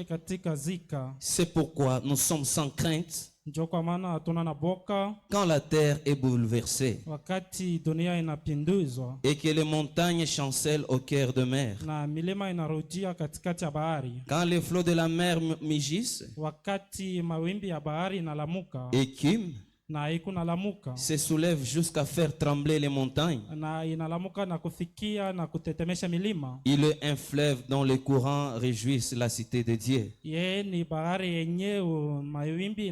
katika zika. C'est pourquoi nous sommes sans crainte Ndio kwa maana hatuna na boka quand la terre est bouleversée wakati dunia inapinduzwa et que les montagnes chancellent au cœur de mer. na milima inarudia katikati ya bahari, Quand les flots de la mer mugissent, wakati mawimbi ya bahari inalamuka écument, na iko nalamuka se soulèvent jusqu'à faire trembler les montagnes. na inalamuka na kufikia na kutetemesha milima. Il est un fleuve dont les courants réjouissent la cité de Dieu. Ye ni bahari yenye mawimbi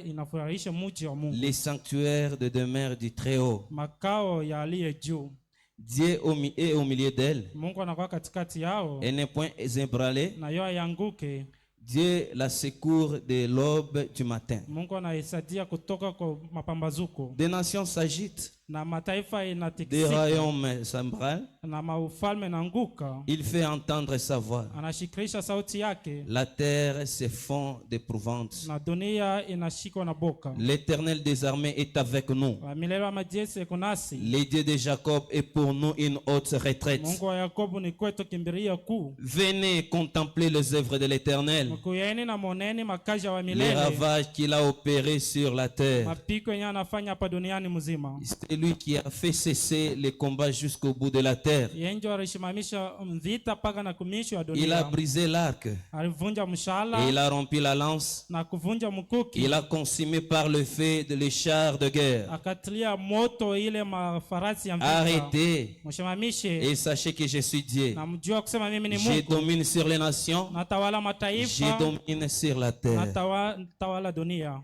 inafurahisha mji wa Mungu, Les sanctuaires de demeure du Très-Haut. makao ya aliye juu. Dieu est au milieu d'elle. Mungu anakuwa katikati yao Elle n'est point ébranlée. na yo ayanguke. Dieu la secourt de l'aube du matin. Mungu anaisaidia kutoka kwa mapambazuko, Des nations s'agitent, na mataifa des inatikisika royaumes s'embrasent. na maufalme naanguka. Il fait entendre sa voix. Anashikilisha sauti yake La terre se fond d'épouvante. na dunia inashikwa na boka. L'Éternel des armées est avec nous. Milele wa majeshi iko nasi. Le Dieu de Jacob est pour nous une haute retraite. Mungu wa Yakobo ni kwetu kimbiria kuu. Venez contempler les œuvres de l'Éternel, Mkuyeni na moneni makazi wa les milele, ravages qu'il a opérés sur la terre. mapiko yenye anafanya hapa duniani mzima. C'est lui qui a fait cesser les combats jusqu'au bout de la terre. Yenjo alishimamisha vita paka na kumisho ya Il a dunia. brisé l'arc Alivunja et il mshala a rompu la lance. na kuvunja mkuki. Il a consumé par le feu les chars de guerre. Akatilia moto ile mafarasi ya vita. Arrêtez Mshimamishe et sachez que je suis Dieu. na mjua kusema mimi ni Je Mungu. domine sur les nations, Natawala je mataifa, domine sur la terre. natawala dunia.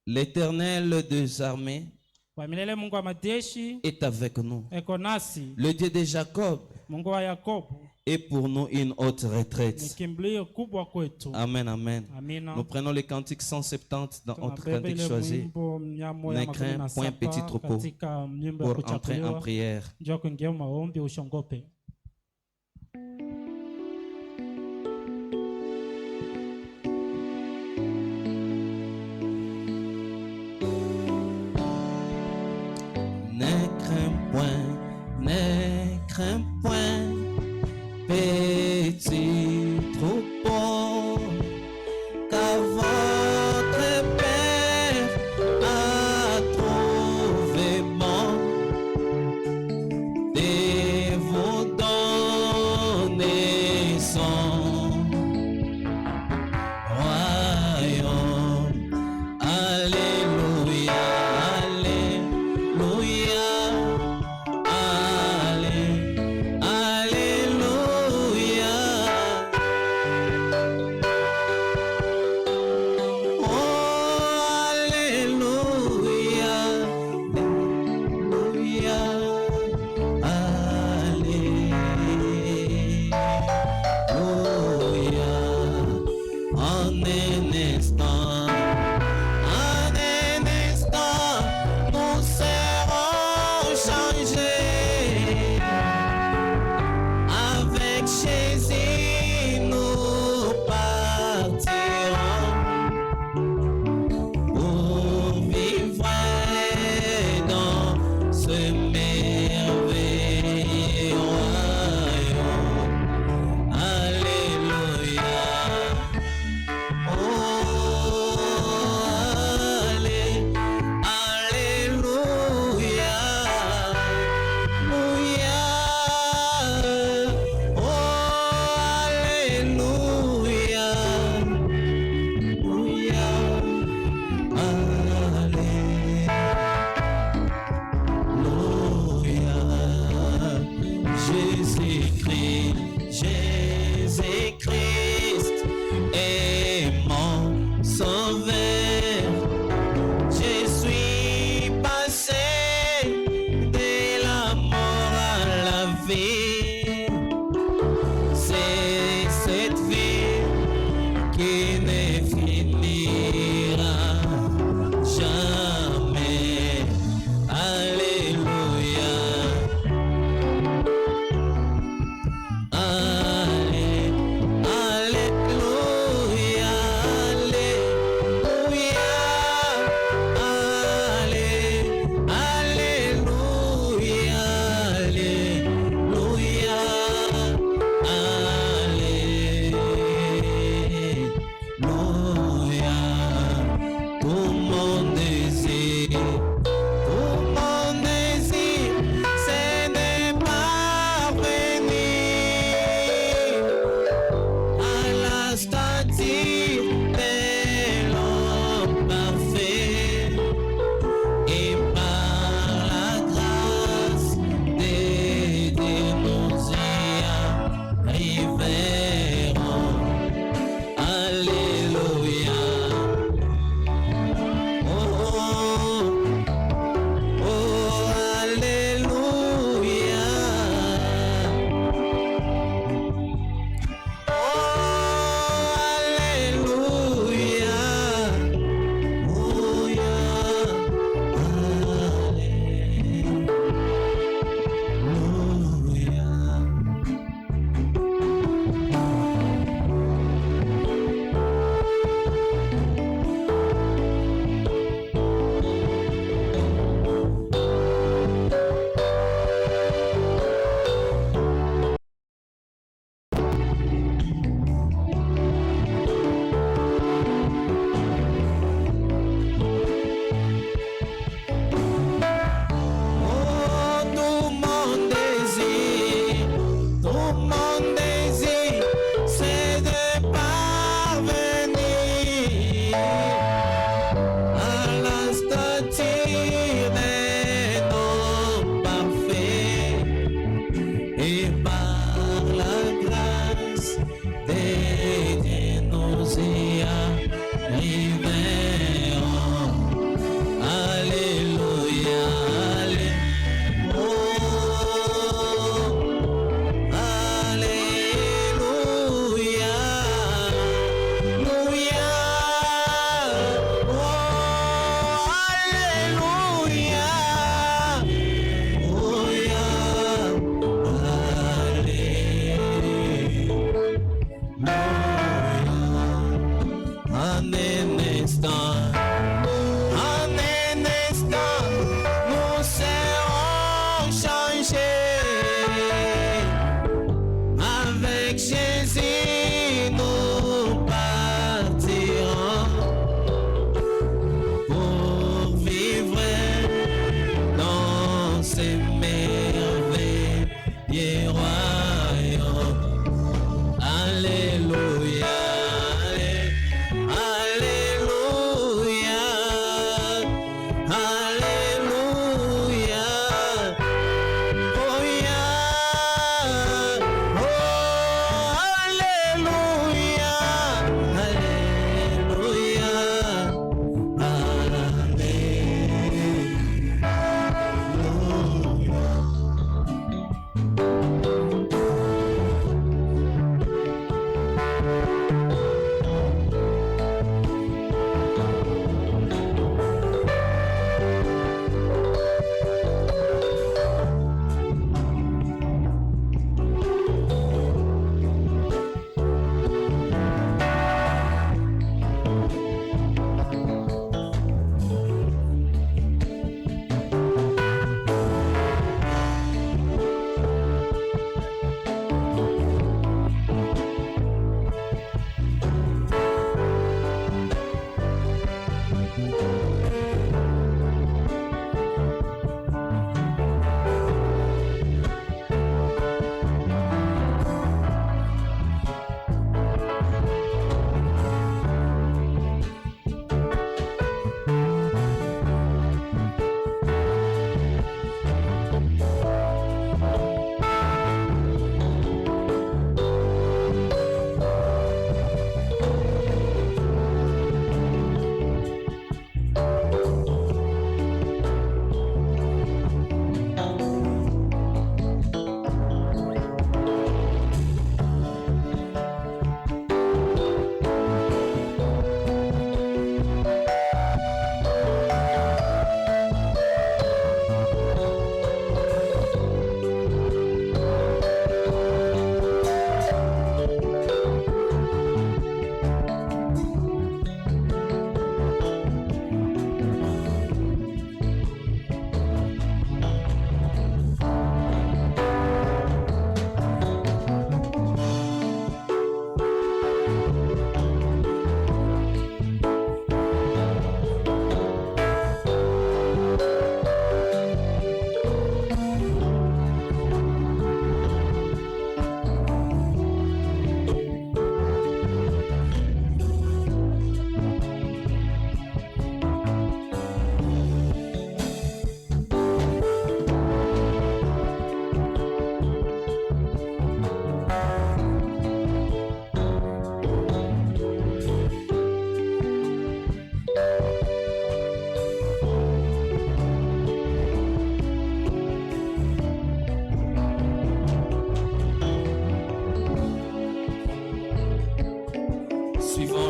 L'Éternel des armées Kwa milele Mungu wa majeshi est avec nous. eko nasi. Le Dieu de Jacob Mungu wa Yakobo est pour nous une haute ni retraite. kimbilio kubwa kwetu. Amen, amen. Amina. Nous prenons le cantique 170 dans notre Tunabeba cantique ile choisi mwimbo mia moja Ne makumi crains na point, saba petit troupeau, katika nyimbo ya pour entrer en kuchaguliwa. prière. Njoo kuingia maombi, usiongope. Ne crains point, petit troupeau, car votre Père a trouvé bon de vous En un instant, nous serons changés. Avec Jésus, nous partirons pour vivre dans ces merveilleux royaumes. Alléluia.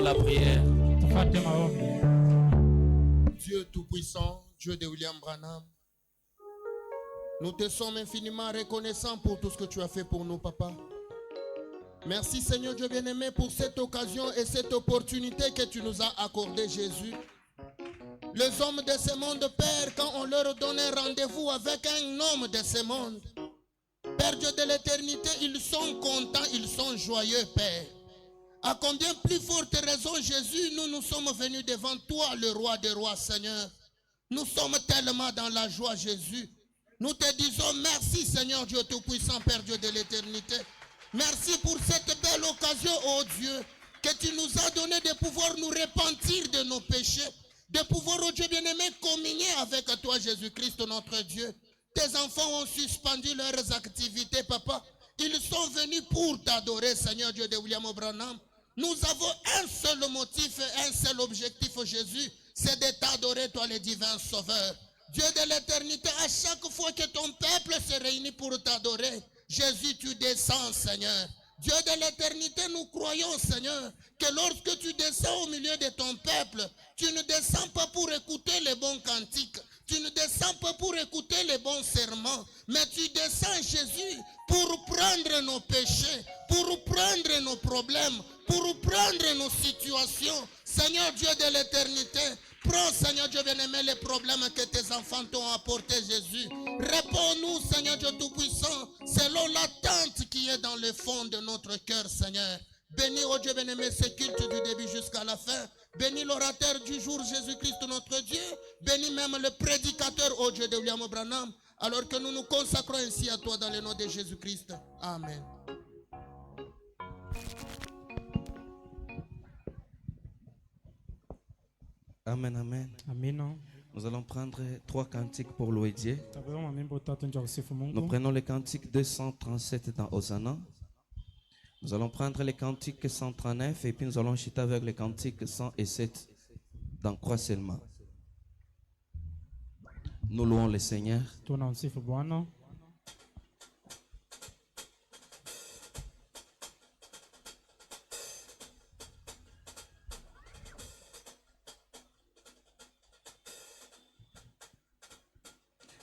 la prière. Dieu Tout-Puissant, Dieu de William Branham, nous te sommes infiniment reconnaissants pour tout ce que tu as fait pour nous, Papa. Merci Seigneur Dieu bien-aimé pour cette occasion et cette opportunité que tu nous as accordée, Jésus. Les hommes de ce monde, Père, quand on leur donnait rendez-vous avec un homme de ce monde, Père Dieu de l'éternité, ils sont contents, ils sont joyeux, Père. À combien plus forte raison, Jésus, nous sommes venus devant toi, le roi des rois, Seigneur. Nous sommes tellement dans la joie, Jésus. Nous te disons merci, Seigneur Dieu Tout-Puissant, Père Dieu de l'éternité. Merci pour cette belle occasion, oh Dieu, que tu nous as donné de pouvoir nous repentir de nos péchés, de pouvoir, oh Dieu bien-aimé, communier avec toi, Jésus-Christ, notre Dieu. Tes enfants ont suspendu leurs activités, Papa. Ils sont venus pour t'adorer, Seigneur Dieu de William Branham. Nous avons un seul motif et un seul objectif, Jésus, c'est de t'adorer, toi le divin Sauveur. Dieu de l'éternité, à chaque fois que ton peuple se réunit pour t'adorer, Jésus, tu descends, Seigneur. Dieu de l'éternité, nous croyons, Seigneur, que lorsque tu descends au milieu de ton peuple, tu ne descends pas pour écouter les bons cantiques, tu ne descends pas pour écouter les bons serments, mais tu descends, Jésus, pour prendre nos péchés, pour prendre nos problèmes, pour prendre nos situations. Seigneur Dieu de l'éternité, prends, Seigneur Dieu bien-aimé, les problèmes que tes enfants t'ont apportés, Jésus. Réponds-nous, Seigneur Dieu Tout-Puissant, selon l'attente qui est dans le fond de notre cœur, Seigneur. Bénis, oh Dieu bien-aimé, ce culte du début jusqu'à la fin. Bénis l'orateur du jour, Jésus-Christ, notre Dieu. Bénis même le prédicateur, oh Dieu de William Branham, alors que nous nous consacrons ainsi à toi dans le nom de Jésus-Christ. Amen. Amen, amen. Amina. Nous allons prendre 3 cantiques pour louer Dieu. Tabela mamimbo tatu nja kusifu Nous Mungu. prenons le cantique 237 dans Hosanna. Nous allons prendre le cantique 139 et puis nous allons chuter avec le cantique 107 dans Croix seulement. Nous louons le Seigneur. Tunamsifu Bwana.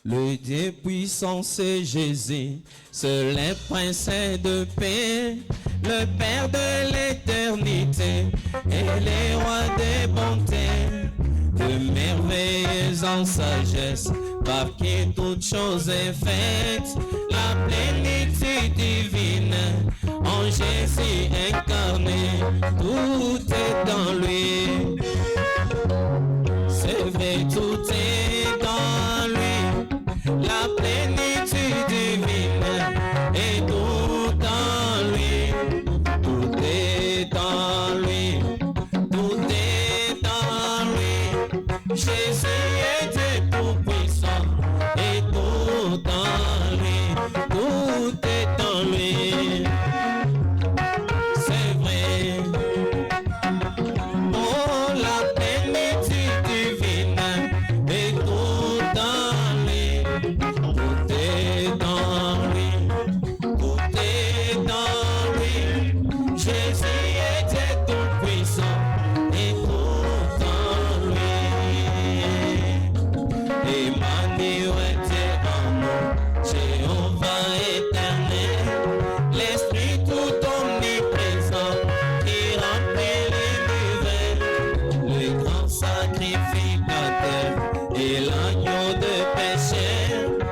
Le Dieu puissant, c'est Jésus, seul est prince de paix, le Père de l'éternité et le roi des bontés, de merveilleuse en sagesse, par qui toute chose est faite, la plénitude divine, en Jésus incarné, tout est dans lui. C'est vrai, tout est dans lui, la plénitude divine est tout dans lui, tout est dans lui, tout est dans lui. Jésus est Dieu tout-puissant et tout dans lui, tout est dans lui. C'est vrai. Oh, la plénitude divine est tout dans lui, tout est dans lui, tout est dans lui. Jésus est Dieu tout-puissant et tout dans lui. Emmanuel, Dieu en nous, Jéhovah éternel, l'Esprit tout omniprésent qui remplit l'univers, le grand sacrificateur et l'agneau de péché,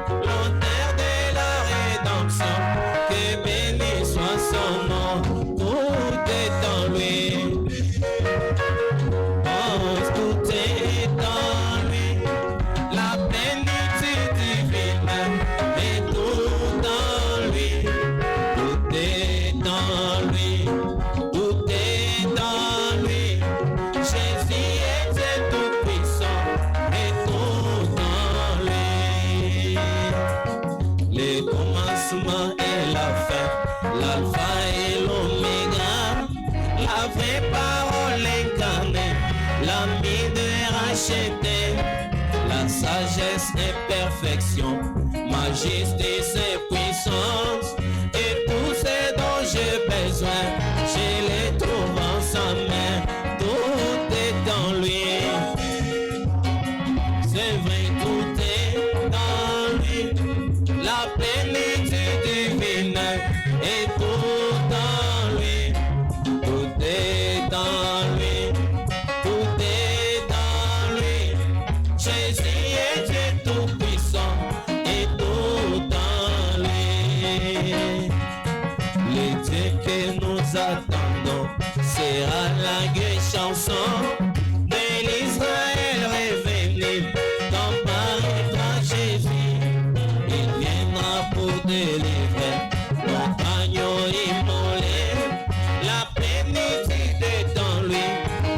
l'auteur de la rédemption, que béni soit son nom, tout est en lui. Oh, tout est dans lui, la plénitude divine est tout dans lui, tout est dans lui, tout est dans lui. Jésus est Dieu tout-puissant et tout dans lui. Le commencement et la fin, l'alpha et l'oméga, la vraie parole incarnée, l'ami de racheter, la sagesse et perfection, majesté et puissance, et tout ce dont j'ai besoin, je les trouve en sa main, tout est dans lui. C'est vrai, tout est dans lui, la plénitude divine est tout dans lui, tout est dans lui, tout est dans lui. Jésus est Dieu tout-puissant et tout dans lui. Le Dieu que nous attendons sera la gueule chanson de l'Israël revenu, quand paraîtra Jésus. Il viendra pour délivrer notre agneau immolé, la plénitude est dans lui,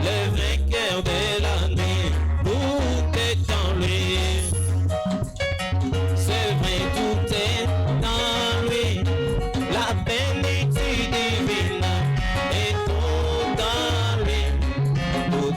le vainqueur de la nuit, tout est en lui. C'est vrai, tout est dans lui, la plénitude divine est tout dans lui, tout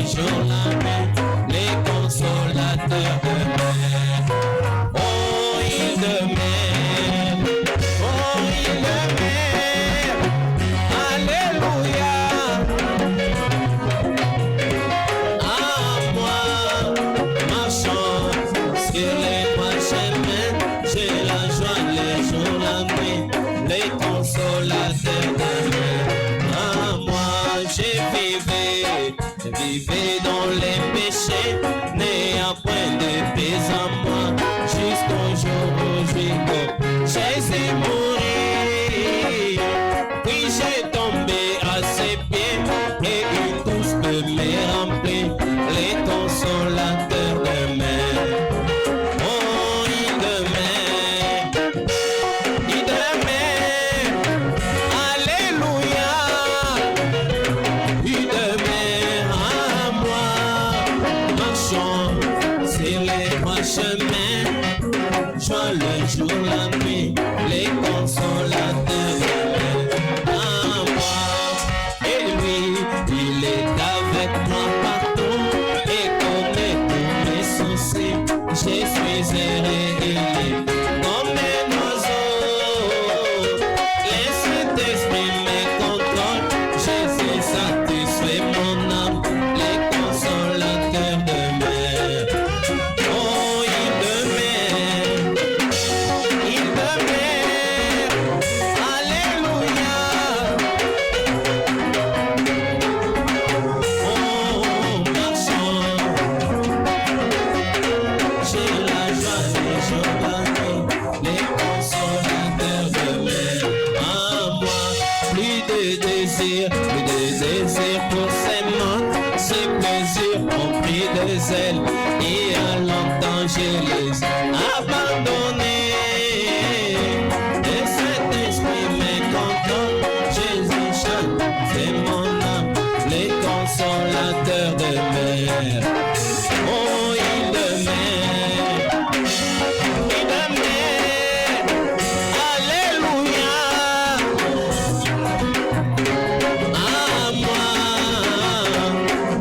jour, la nuit, les consolateurs de mer. Oh, île de mer, oh, île de mer, alléluia. À moi, marchant sur les trois chemins, j'ai la joie les jours, la nuit, les consolateurs de mer. À moi, j'ai vivé dans les péchés, n'ayant point de paix en moi, jusqu'au jour où Jésus mourit. Puis j'ai tombé à ses pieds, et une douce me remplit, les consolateurs de mer. Oh, île de mer, alléluia. Île de mer, à moi, marchons sur les trois chemins, joie le jour, la nuit, les consolateurs de mer. À moi, et lui, il est avec moi partout et connaît tous mes soucis. Je suis erré et libre comme un oiseau. Les Saint-Esprit me contrôle, Jésus satisfait mon âme, les consolateurs de mer. Oh, île de mer, alléluia. Oh, marchons, j'ai la joie des jours, la nuit, les consolateurs de mer. À moi, plus de désir pour ces mondes, ces plaisirs ont pris des ailes, et à longtemps je les ai abandonnés. Et cet esprit me contrôle, Jésus chante, c'est mon âme, les consolateurs de mer. Oh, île de mer, alléluia. À moi,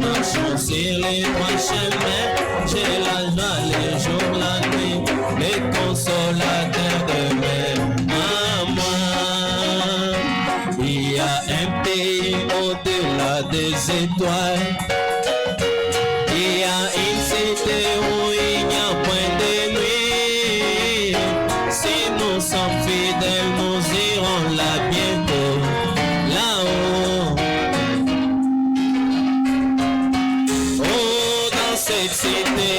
marchons sur les trois chemins, j'ai la joie les jours, la nuit, les consolateurs de mer. À moi, il y a un pays au-delà des étoiles, il y a une cité où il n'y a point de nuit. Si nous sommes fidèles, nous irons là bientôt, là-haut. Oh, dans cette cité,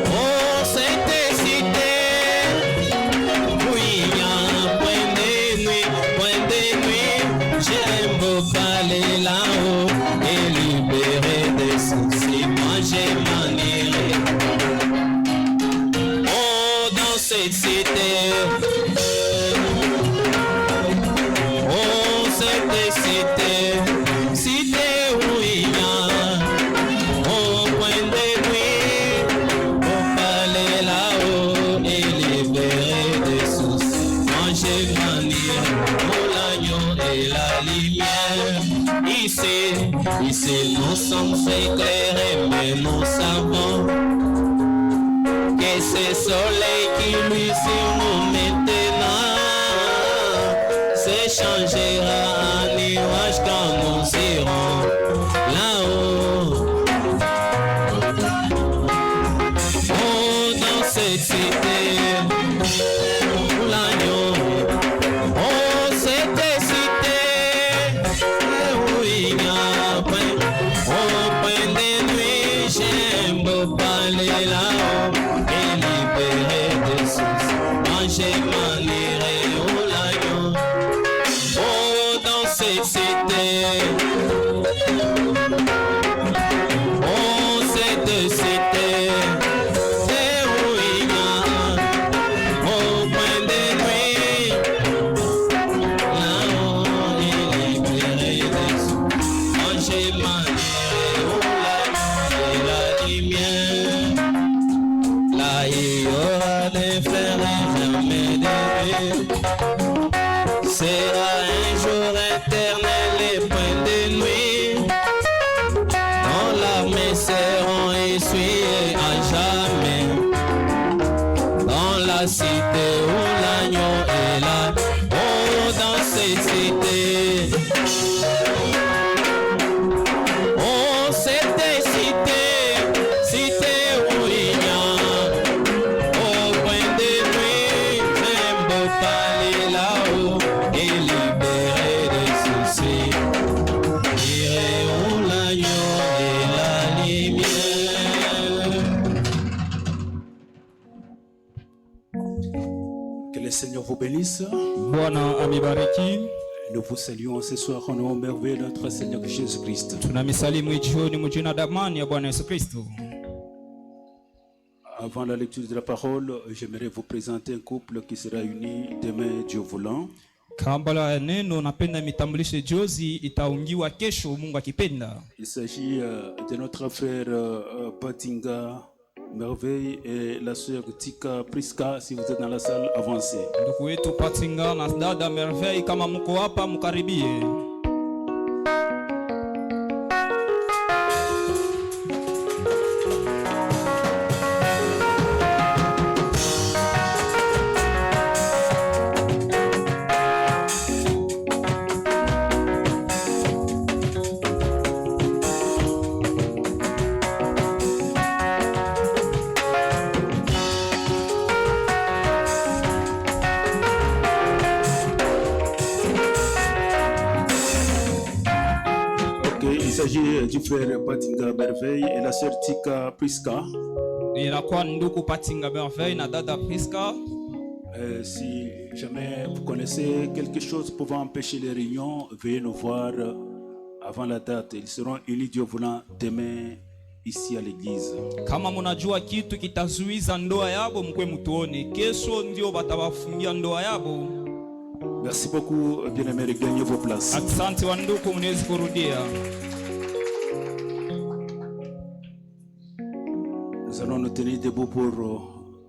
oh, cette cité, où il n'y a point de nuit, j'aime beaucoup aller là-haut et libérer des soucis, moi j'ai m'en irai. Oh, dans cette cité, oh, cette cité, cité où il y a au point de nuit, pour aller là-haut et libérer des soucis, moi j'ai m'en irai pour l'agneau et la lumière. Ici nous sommes éclairés, mais nous savons que ce soleil qui luit sur nous maintenant se changera en nuage quand nous irons là-haut. Oh, dans cette cité, l'agneau, oh, cette cité, où il y a point, au point de nuit, j'aime beaucoup aller là-haut et libérer des soucis. Moi j'ai m'en irai au l'agneau. Oh, dans cette cité, oh, cette cité, c'est où il y a au point de nuit, là-haut et libérer des soucis. Moi j'ai m'en irai au l'agneau et la lumière. Là il y aura des frères et jamais des vies. Sera un jour éternel et point de nuit. aller là-haut et libérer des soucis. Irons l'agneau et la lumière. Que le Seigneur vous bénisse. Bwana amibariki. Nous vous saluons ce soir en nom merveilleux de notre Seigneur Jésus-Christ. Tunamisalimu jioni mjina damani ya Bwana Yesu Kristo. Avant la lecture de la parole, j'aimerais vous présenter un couple qui sera uni demain, Dieu voulant. Kabla ya neno napenda mitambulishe jozi itaungiwa kesho Mungu akipenda. Il s'agit de notre frère Patinga Merveille et la sœur Tika Priska. Si vous êtes dans la salle, avancez. Ndugu wetu Patinga na dada Merveille, kama mko hapa mkaribie. Il s'agit du frère Patinga Merveille et la sœur Tika Priska. Inakuwa ndugu Patinga Merveille na dada Priska. Si jamais vous connaissez quelque chose pouvant empêcher les réunions, veuillez nous voir avant la date. Ils seront unis Dieu voulant demain ici à l'église. Kama mnajua kitu kitazuiza ndoa yabo mkwe mtuone. Kesho ndio batawafungia ndoa yabo. Merci beaucoup, bien-aimés, regagnez vos places. Asante wa ndugu, mnaweza kurudia. Nous allons nous tenir debout pour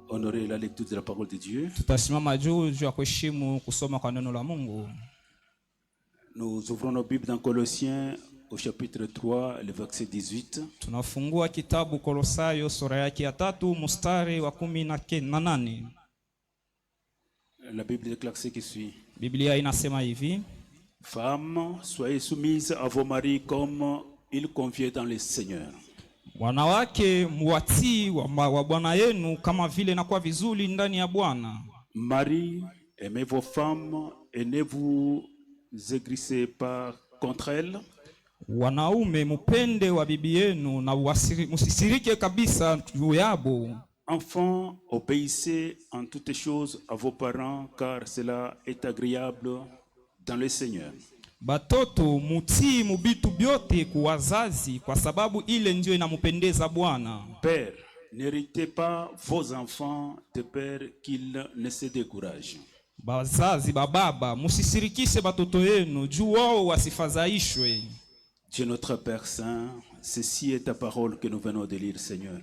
honorer la lecture de la parole de Dieu. Tutasimama juu ya kuheshimu kusoma kwa neno la Mungu. Nous ouvrons nos Bibles dans Colossiens au chapitre 3, le verset 18. Tunafungua kitabu Kolosayo sura yake ya 3 mstari wa 18. La Bible déclare ce qui suit. Biblia inasema hivi: Femmes, soyez soumises à vos maris comme il convient dans le Seigneur. Wanawake muwatii wa bwana yenu kama vile inakuwa vizuri ndani ya Bwana. Marie, aimez vos femmes et ne vous aigrissez pas contre elles. Wanaume mupende wa bibi yenu na musisirike kabisa juu yabo. Enfants, obéissez en toutes choses à vos parents, car cela est agréable dans le Seigneur. Batoto mutii mubitu byote kuwazazi kwa sababu ile ndio inamupendeza Bwana. Père, n'héritez pas vos enfants de peur qu'ils ne se découragent. Bazazi bababa musisirikishe batoto yenu juu wao wasifadhaishwe. Dieu notre Père Saint, ceci est ta parole que nous venons de lire, Seigneur.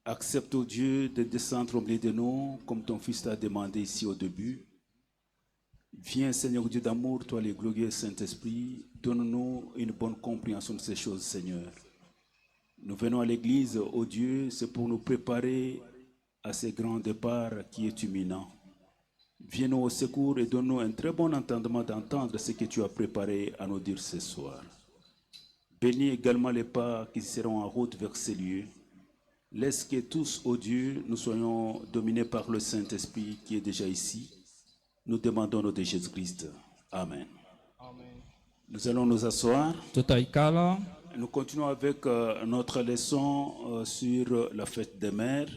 Accepte, ô Dieu, de descendre au milieu de nous, comme ton Fils t'a demandé ici au début. Viens, Seigneur Dieu d'amour, toi le glorieux Saint-Esprit, donne-nous une bonne compréhension de ces choses, Seigneur. Nous venons à l'église, ô Dieu, c'est pour nous préparer à ce grand départ qui est imminent. Viens-nous au secours et donne-nous un très bon entendement d'entendre ce que tu as préparé à nous dire ce soir. Bénis également les pas qui seront en route vers ces lieux. Laisse que tous, ô Dieu, nous soyons dominés par le Saint-Esprit qui est déjà ici. Nous demandons au nom de Jésus-Christ. Amen. Amen. Nous allons nous asseoir. Tutaikala. Nous continuons avec notre leçon sur la fête des mères.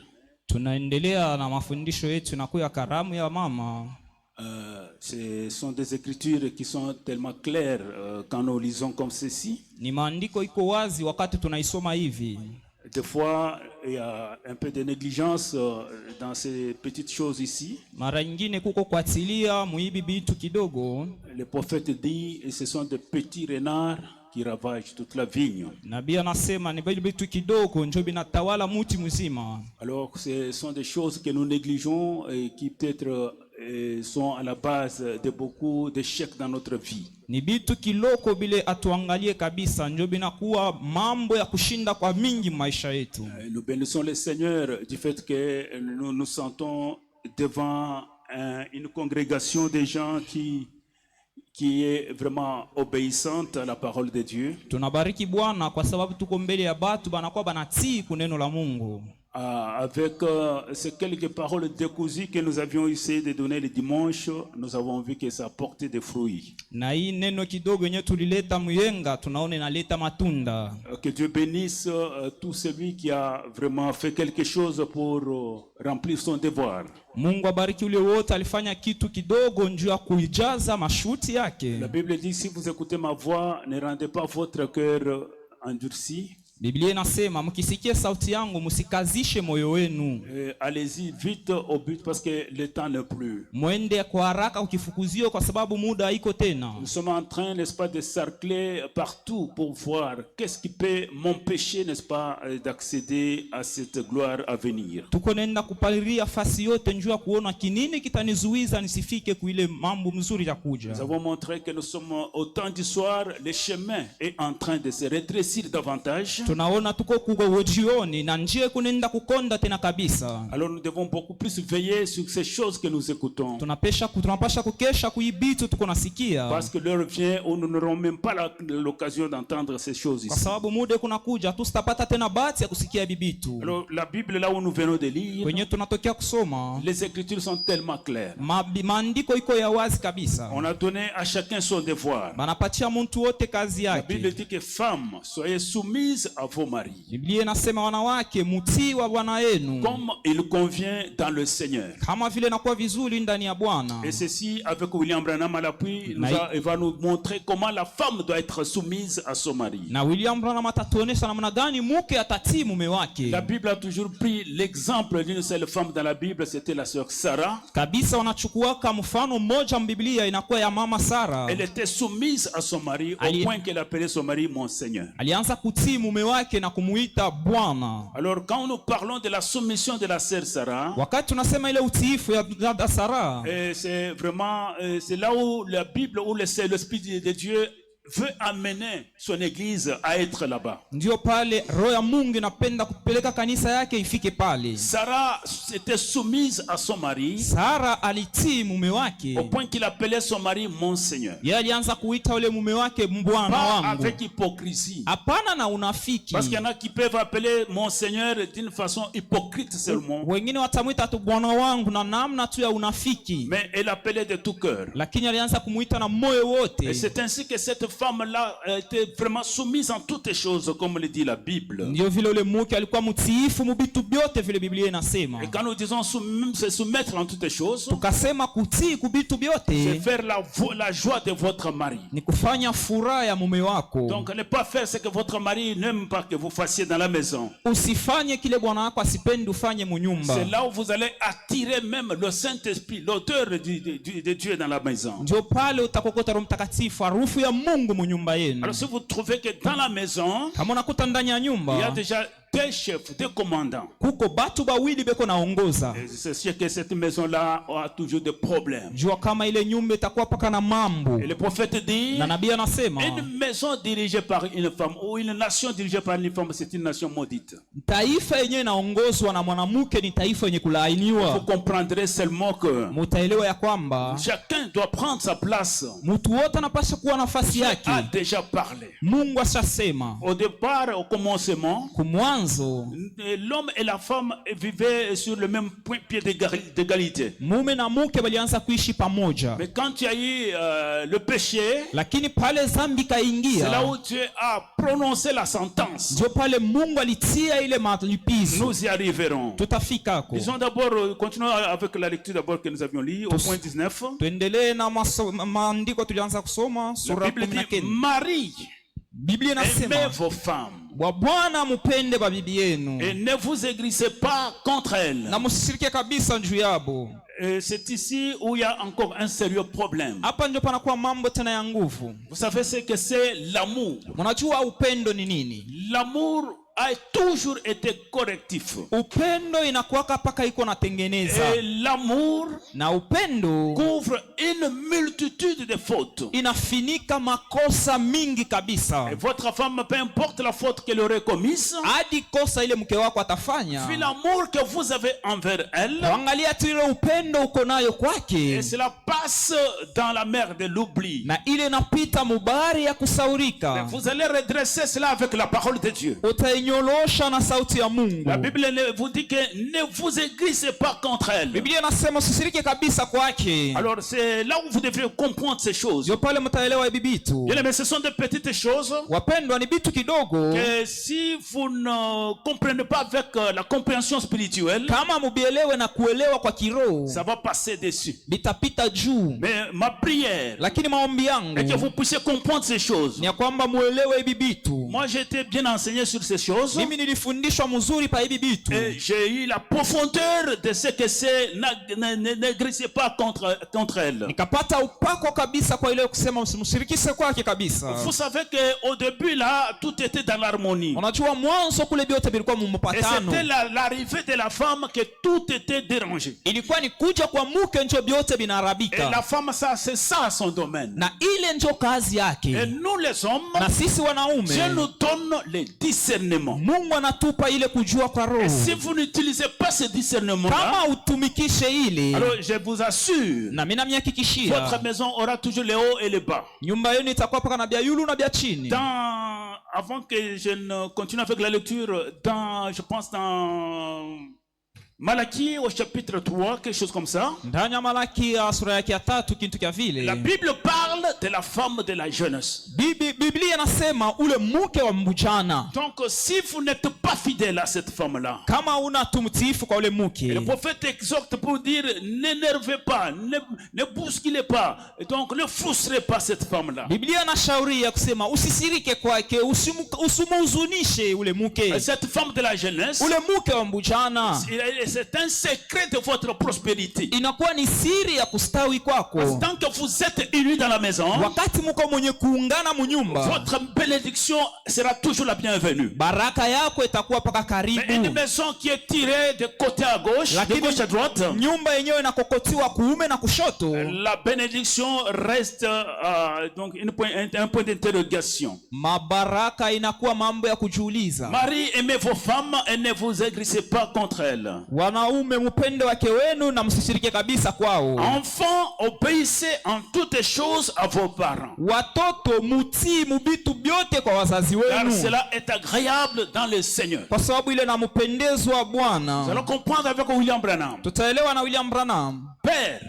Tunaendelea na mafundisho yetu na kuya karamu ya mama. Ce sont des écritures qui sont tellement claires quand nous lisons comme ceci. Ni maandiko iko wazi wakati tunaisoma hivi. Des fois, il y a un peu de négligence dans ces petites choses ici. Mara nyingine kuko kuatilia muibi bitu kidogo. Le prophète dit, et ce sont de petits renards qui ravagent toute la vigne. Nabii anasema ni bitu kidogo ndio binatawala muti mzima. Alors, ce sont des choses que nous négligeons et qui peut-être sont à la base de beaucoup d'échecs dans notre vie. Ni bitu kiloko bile atuangalie kabisa ndio binakuwa mambo ya kushinda kwa mingi maisha yetu. Nous bénissons le Seigneur du fait que nous nous sentons devant une congrégation de gens qui est vraiment obéissante à la parole de Dieu. Tunabariki Bwana kwa sababu tuko mbele ya batu banakuwa banatii kuneno la Mungu. Avec ces quelques paroles décousues que nous avions essayé de donner le dimanche, nous avons vu que ça a porté des fruits. Na hii neno kidogo yenyewe tulileta Muyenga tunaona inaleta matunda. Que Dieu bénisse tout celui qui a vraiment fait quelque chose pour remplir son devoir. Mungu abariki ule wote alifanya kitu kidogo njoo kuijaza mashuti yake. La Bible dit, si vous écoutez ma voix, ne rendez pas votre cœur endurci. Biblia inasema mkisikia sauti yangu msikazishe moyo wenu. Allez-y vite au but parce que le temps n'est plus. Mwende kwa haraka ukifukuzio kwa sababu muda haiko tena. Nous sommes en train, n'est-ce pas, de cercler partout pour voir qu'est-ce qui peut m'empêcher, n'est-ce pas, d'accéder à cette gloire à venir. Tuko nenda kupaliria fasi yote njoo kuona kinini kitanizuiza nisifike kuile mambo mzuri ya kuja. Nous avons montré que nous sommes au temps du soir, le chemin est en train de se rétrécir davantage. Tunaona tuko kuko jioni na njia kunenda kukonda tena kabisa. Alors nous devons beaucoup plus veiller sur ces choses que nous écoutons. Tunapasha kukesha kuibitu tuko nasikia. Parce que l'heure vient où nous n'aurons même pas l'occasion d'entendre ces choses ici. Kwa sababu muda kunakuja tusitapata tena bahati ya kusikia bibitu. Alors la Bible là où nous venons de lire, kwenye tunatokea kusoma, les écritures sont tellement claires. Maandiko iko ya wazi kabisa. On a donné à chacun son devoir. Banapatia mtu wote kazi yake. La Bible dit que femmes, soyez soumises à vos maris. Biblia inasema wanawake mtii wa bwana yenu. Comme il convient dans le Seigneur. Kama vile inakuwa vizuri ndani ya Bwana. Et ceci avec William Branham à l'appui, il va nous montrer comment la femme doit être soumise à son mari. Na William Branham atatuonesha namna gani mke atatii mume wake. La Bible a toujours pris l'exemple d'une seule femme dans la Bible, c'était la sœur Sarah. Kabisa wanachukua kama mfano mmoja mbiblia inakuwa ya mama Sara. Elle était soumise à son mari au point qu'elle appelait son mari mon Seigneur. Alianza kutii mume wake na kumuita Bwana. Alors quand nous parlons de la soumission de la sœur Sarah, wakati tunasema ile utiifu ya Sara, c'est vraiment c'est là où la Bible, où l'Esprit de Dieu veut amener son église à être là-bas. Ndio pale roho ya Mungu inapenda kupeleka kanisa yake ifike pale. Sarah était soumise à son mari. Sara alitii mume wake au point qu'il appelait son mari mon Seigneur. Yeye alianza kuita ule mume wake bwana wangu. Avec hypocrisie. Hapana na unafiki. Parce qu'il y en a qui peuvent appeler mon Seigneur d'une façon hypocrite seulement. Wengine watamuita tu bwana wangu na namna tu ya unafiki. Mais elle appelait de tout cœur. Lakini alianza kumuita na moyo wote. Et c'est ainsi que cette femme-là était vraiment soumise en toutes choses, comme le dit la Bible. Ndio vile ule mke alikuwa mtiifu mubitu byote vile Biblia inasema. Et quand nous disons se soumettre en toutes choses, tukasema kutii kubitu byote, c'est faire la joie de votre mari. Ni kufanya furaha ya mume wako. Donc ne pas faire ce que votre mari n'aime pas que vous fassiez dans la maison. Usifanye kile bwana wako asipendi ufanye munyumba. C'est là où vous allez attirer même le Saint-Esprit, l'odeur de Dieu dans la maison. Ndio pale utakokota Roho Mtakatifu, harufu ya Mungu munyumba yenu. Alors si vous trouvez que dans la maison, kama unakuta ndani ya nyumba, il y a déjà des chefs, des commandants. Kuko batu bawili beko naongoza. C'est sûr que cette maison-là a toujours des problèmes. Jua kama ile nyumba itakuwa paka na mambo. Et le prophète dit, na nabii anasema, une maison dirigée par une femme ou une nation dirigée par une femme, c'est une nation maudite. Taifa yenyewe inaongozwa na mwanamke ni taifa yenye kulaaniwa. Vous comprendrez seulement que mutaelewa ya kwamba chacun doit prendre sa place. Mtu wote anapaswa kuwa nafasi yake. A déjà parlé. Mungu ashasema. Au départ, au commencement, l'homme et la femme vivaient sur le même pied d'égalité. Mume na mke walianza kuishi pamoja. Mais quand il y a eu le péché, lakini pale zambi kaingia, c'est là où Dieu a prononcé la sentence. Ndio pale Mungu alitia ile malipizo. Nous y arriverons. Tutafikako. Disons d'abord, continuons avec la lecture d'abord que nous avions lu au point 19. Tuendelee na maandiko tulianza kusoma sura 19. Marie, Biblia inasema, aimez vos femmes. Bwana mupende ba bibi yenu. Et ne vous aigrissez pas contre elles. Na msishirike kabisa juu yabo. C'est ici où il y a encore un sérieux problème. Hapa ndio panakuwa mambo tena ya nguvu. Vous savez ce que c'est l'amour. Mnajua upendo ni nini? L'amour a toujours été correctif. Upendo inakuwaka paka iko natengeneza. Et l'amour na upendo couvre une multitude de fautes. Inafinika makosa mingi kabisa. Et votre femme, peu importe la faute qu'elle aurait commise, hadi kosa ile mke wako atafanya, vu l'amour que vous avez envers elle, angalia tu ile upendo uko nayo kwake, et cela passe dans la mer de l'oubli. Na ile inapita mubari ya kusaurika. Vous allez redresser cela avec la parole de Dieu. kujinyolosha na sauti ya Mungu. La Bible vous dit que ne vous aigrisez pas contre elle. Biblia inasema usisirike kabisa kwake. Alors c'est là où vous devrez comprendre ces choses. Ndio pale mtaelewa hivi vitu. Mais ce sont des petites choses. Wapendwa, ni vitu kidogo. Que si vous ne comprenez pas avec la compréhension spirituelle, kama mubielewe na kuelewa kwa kiroho, ça va passer dessus. Bitapita juu. Mais ma prière, lakini maombi yangu, et que vous puissiez comprendre ces choses. Ni ya kwamba muelewe hivi vitu. Moi j'ai été bien enseigné sur ces choses. Mimi nilifundishwa mzuri pa hivi vitu. Et j'ai eu la profondeur de ce que c'est. N'agressez pas contre elle. Nikapata upako kabisa kwa ile kusema msirikise kwake kabisa. Vous savez que au début là tout était dans l'harmonie. Unajua mwanzo kule vyote vilikuwa mpatano. Et c'était l'arrivée de la femme que tout était dérangé. Ilikuwa ni kuja kwa mke ndio vyote vinarabika. Et la femme ça c'est ça son domaine. Na ile ndio kazi yake. Et nous les hommes, na sisi wanaume, Dieu nous donne le discernement. Mungu anatupa ile kujua kwa roho. Et si vous n'utilisez pas ce discernement là, kama utumikishe ile, alors je vous assure, na mimi namihakikishia, votre maison aura toujours les hauts et les bas. Nyumba yenu itakuwa paka na bia yulu na bia chini. Avant que je ne continue avec la lecture, je pense dans Malachie au chapitre 3, quelque chose comme ça. Ndani ya Malaki sura yake ya 3 kitu kya vile. La Bible parle de la femme de la jeunesse. Biblia inasema ule mke wa mbujana. Donc si vous n'êtes pas fidèle à cette femme là, kama una tumtifu kwa ule mke, le prophète exhorte pour dire n'énervez pas, ne bousculez pas, et donc ne frustrez pas cette femme là. Biblia inashauria kusema usisirike kwake, usimuhuzunishe ule mke. Cette femme de la jeunesse, ule mke wa mbujana, c'est un secret de votre prospérité. Inakuwa ni siri ya kustawi kwako. Tant que vous êtes unis dans la maison, wakati mko mwenye kuungana munyumba, votre bénédiction sera toujours la bienvenue. Baraka yako itakuwa paka karibu. Mais une maison qui est tirée de côté à gauche, de gauche à droite, nyumba yenyewe inakokotiwa kuume na kushoto, la bénédiction reste donc un point d'interrogation. Mabaraka inakuwa mambo ya kujiuliza. Marie, aimez vos femmes et ne vous aigrissez pas contre elles. Wanaume mpende wake wenu na msisirike kabisa kwao. Enfants, obéissez en toutes choses à vos parents. Watoto mutii mubitu byote kwa wazazi wenu. Car cela est agréable dans le Seigneur. Kwa sababu ile namupendezwa Bwana. Nous allons comprendre avec William Branham. Tutaelewa na William Branham. Père,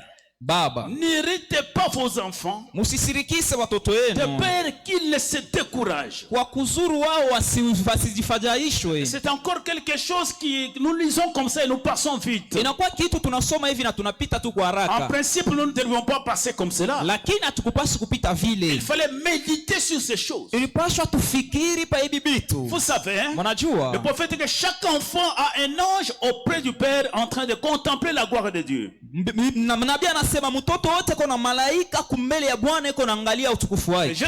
baba, n'irritez pas vos enfants, musisirikise watoto wenu, de peur qu'ils ne se découragent. Kwa kuzuru wao wasijifajaishwe. C'est encore quelque chose qui nous lisons comme ça et nous passons vite. Inakuwa kitu tunasoma hivi na tunapita tu kwa haraka. En principe, nous ne devions pas passer comme cela. Lakini hatukupaswi kupita vile. Il fallait méditer sur ces choses. Ilipaswa tufikiri pa hivi vitu. Vous savez, mnajua, le prophète dit que chaque enfant a un ange auprès du Père en train de contempler la gloire de Dieu. Nabii anasema mtoto wote kuna malaika kumbele ya Bwana iko naangalia utukufu wake. Je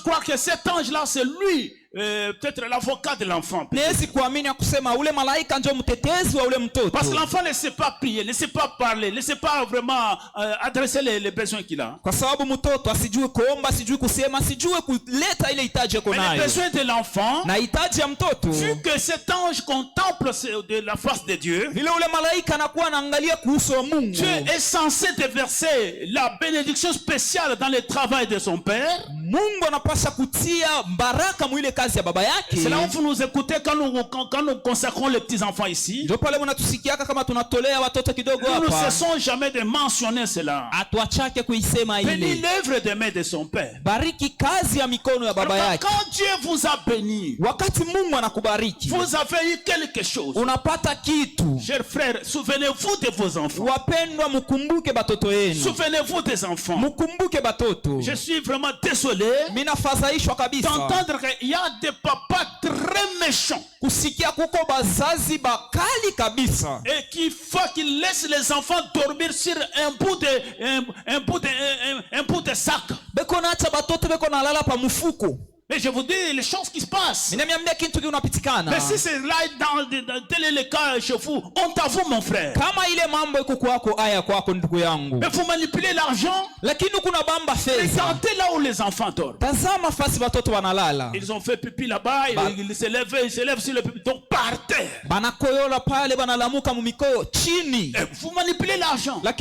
crois que cet ange là c'est lui. Peut-être l'avocat de l'enfant. Nesi kuamini ya kusema ule malaika ndio mtetezi wa ule mtoto. Parce que l'enfant ne sait pas prier, ne sait pas parler, ne sait pas vraiment adresser les besoins qu'il a. Kwa sababu mtoto asijue kuomba, asijue kusema, asijue kuleta ile hitaji yako nayo. Mais les besoins de l'enfant, na hitaji ya mtoto, vu que cet ange contemple de la face de Dieu, vile ule malaika anakuwa anaangalia kuhusu wa Mungu. Dieu est censé déverser la bénédiction spéciale dans le travail de son père. Mungu anapaswa kutia baraka mwile kazi ya baba yake. C'est là où vous nous écoutez quand nous consacrons les petits enfants ici. Ndio pale mnatusikiaka kama tunatolea watoto kidogo hapa. Nous ne cessons jamais de mentionner cela. Atuachake kuisema ile. Bénis l'œuvre des mains de son père. Bariki kazi ya mikono ya baba yake. Quand Dieu vous a béni, wakati Mungu anakubariki, vous avez eu quelque chose. Unapata kitu. Chers frères, souvenez-vous de vos enfants. Wapendwa, mkumbuke batoto yenu. Souvenez-vous des enfants. Mkumbuke batoto. Je suis vraiment désolé d'entendre qu'il y a des papas très méchants. Kusikia kuko bazazi bakali kabisa. Et qu'ils laissent les enfants dormir sur un bout de sac. Beko naacha batoto beko nalala pa mufuko. Mais je vous dis les choses qui se passent. Mais si c'est là tel est le cas chez vous, honte à vous mon frère. Mais vous manipulez l'argent. Regardez là où les enfants dorment. Ils ont fait pipi là-bas, ils se lèvent sur le pipi, donc par terre. Et vous manipulez l'argent. Et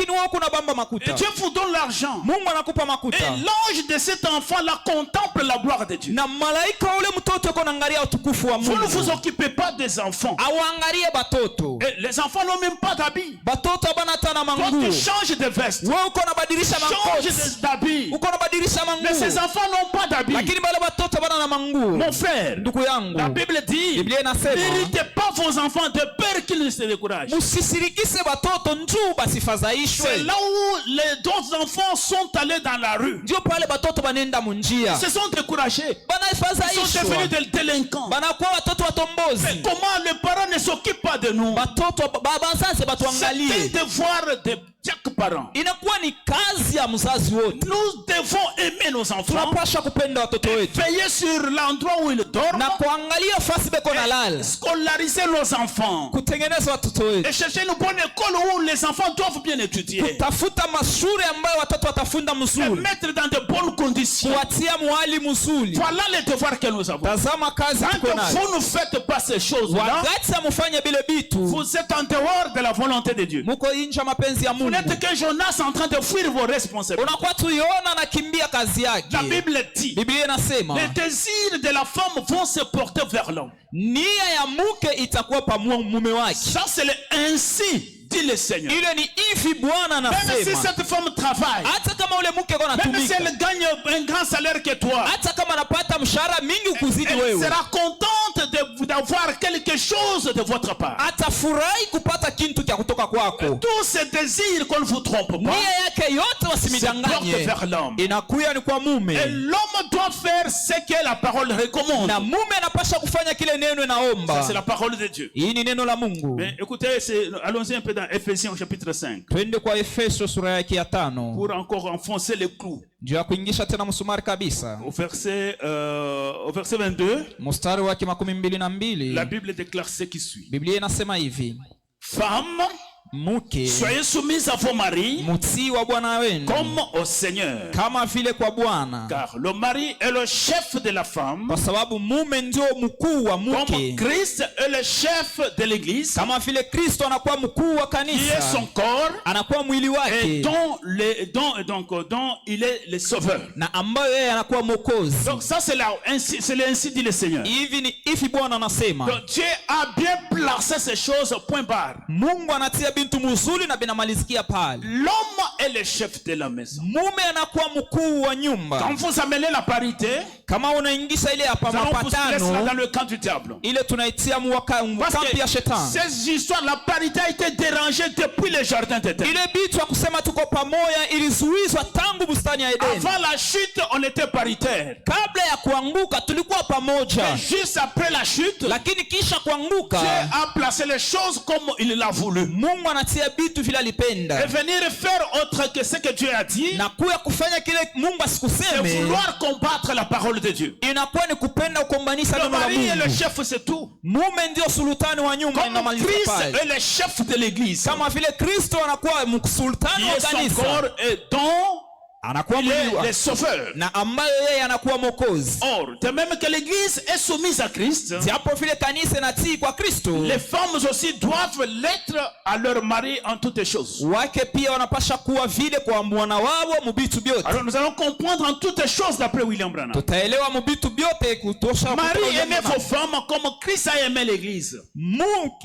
Dieu vous donne l'argent. Et l'ange de cet enfant là contemple la gloire de Dieu. na malaika ule mtoto yuko naangalia utukufu wa Vous ne vous Mungu. occupez pas des enfants. Awaangalie batoto. Et les enfants n'ont même pas d'habits. Batoto abana hata na Toi, tu manguo. changes de veste. Wewe uko nabadilisha Change makoti. d'habits. Uko nabadilisha Mais ces manguo. enfants n'ont pas d'habits. Lakini bale batoto bana na manguo. Mon frère, Ndugu yangu. la Bible dit, Biblia inasema, n'irritez pas vos enfants de peur qu'ils ne se découragent. musisirikise batoto njuu basifadhaishwe. C'est là où les autres enfants sont allés dans la rue. Ndio pale batoto banenda munjia. Ils se sont découragés. Ils sont Banafadhaishwa. devenus des délinquants. Banakuwa watoto watombozi. Mais comment les parents ne s'occupent pas de nous? Batoto bazazi C'est un batuangalie. devoir de chaque parent. Inakuwa ni kazi ya mzazi wote. Nous devons aimer nos enfants, Tunapaswa kupenda watoto wetu veiller sur l'endroit où ils dorment, na kuangalia fasi beko na lala, scolariser nos enfants kutengeneza watoto et wetu, chercher une bonne école où les enfants doivent bien étudier. tafuta mashule ambayo watoto watafunda Et mzuri, mettre dans de bonnes conditions. kuwatia mwali mzuri. Voilà les devoirs que nous avons. Tazama kazi Quand tuko nayo. vous ne faites pas ces choses-là, Wakati amufanye bile bitu, vous êtes en dehors de la volonté de Dieu. muko inja mapenzi ya Vous Mungu. n'êtes que Jonas en train de fuir vos responsabilités. Unakuwa tuiona na kimbia kazi La yake. Bible dit, Biblia inasema les désirs de la femme vont se porter vers l'homme. nia ya mke itakuwa pa mume wake. Ça, c'est le ainsi dit le Seigneur. Ile ni hivi Bwana Même si anasema. cette femme travaille, Hata kama ule mke kwa même si anatumika, elle gagne un grand salaire que toi, hata kama anapata mshahara mingi kuzidi elle wewe, sera contente d'avoir quelque chose de votre part. atafurahi kupata kintu cha kutoka kwako. Tous ces désirs qu'on ne vous trompe pas, Nia yake yote se portent wasimidanganye, vers l'homme. inakuya ni kwa Et mume, l'homme doit faire ce que la parole recommande. na mume anapasha kufanya kile neno Ça, inaomba. c'est la parole de Dieu. Hii ni neno la Mungu. Mais écoutez, allons-y un peu dans Ephésiens au chapitre 5 Twende kwa Efeso sura yake ya 5 pour encore enfoncer les clous. juu ya kuingisha tena msumari kabisa. Au verset 22, Mstari wake 22, la Bible déclare ce qui suit. Biblia inasema hivi: Femmes, mke soyez soumises à vos maris mutii wa bwana wenu comme au Seigneur. kama vile kwa Bwana, Car le mari est le chef de la femme, kwa sababu mume ndio mkuu wa comme mke, Christ est le chef de l'église, kama vile Kristo anakuwa mkuu wa qui est kanisa, son corps, anakuwa mwili et wake, dont il est le sauveur. na ambayo yeye anakuwa mwokozi. Donc ça c'est ainsi dit le Seigneur. Hivi ni hivi Bwana anasema. Donc Dieu a bien placé ces choses point barre. Mungu anatia bintu muzuri na binamalizikia pale. L'homme est le chef de la maison. Mume anakuwa mkuu wa nyumba. Quand vous amenez la parité, Kama unaingisha ile hapa nous allons vous laisser là dans mapatano, le camp du diable. ile tunaitia Parce kampi ya que shetani. ces histoires, la parité a été dérangée depuis le jardin d'Éden. Ile bitu ya kusema tuko pamoja ilizuizwa tangu bustani ya Edeni. Avant la chute, on était paritaire. Kabla ya kuanguka tulikuwa pamoja, Mais juste après la chute, lakini kisha Dieu kuanguka a placé les choses comme il l'a voulu. Mungu anatia bitu vile Et alipenda, venir faire autre que ce que Dieu a dit, na kuya kufanya kile Mungu c'est asikuseme, vouloir combattre la parole de Dieu. inakuwa ni kupenda kukombanisha Le neno la mari est le Mungu. chef, c'est tout. Mume ndio sultani wa nyumba, Comme inamaliza Christ pale. est le chef de l'église, Kama vile Kristo anakuwa sultani qui wa est son kanisa, corps et dont anakuwa il mwili est wa le sauveur. na ambayo yeye anakuwa mwokozi. Or, de même que l'église est soumise à Christ, Japo vile kanisa inatii kwa Kristo, les femmes aussi doivent l'être à leur mari en toutes choses. wake pia wanapasha kuwa vile kwa bwana wao mubitu byote. Alors nous allons comprendre en toutes choses d'après William Branham. Tutaelewa mubitu byote kutosha. Marie, aimez vos femmes comme Christ a aimé l'église.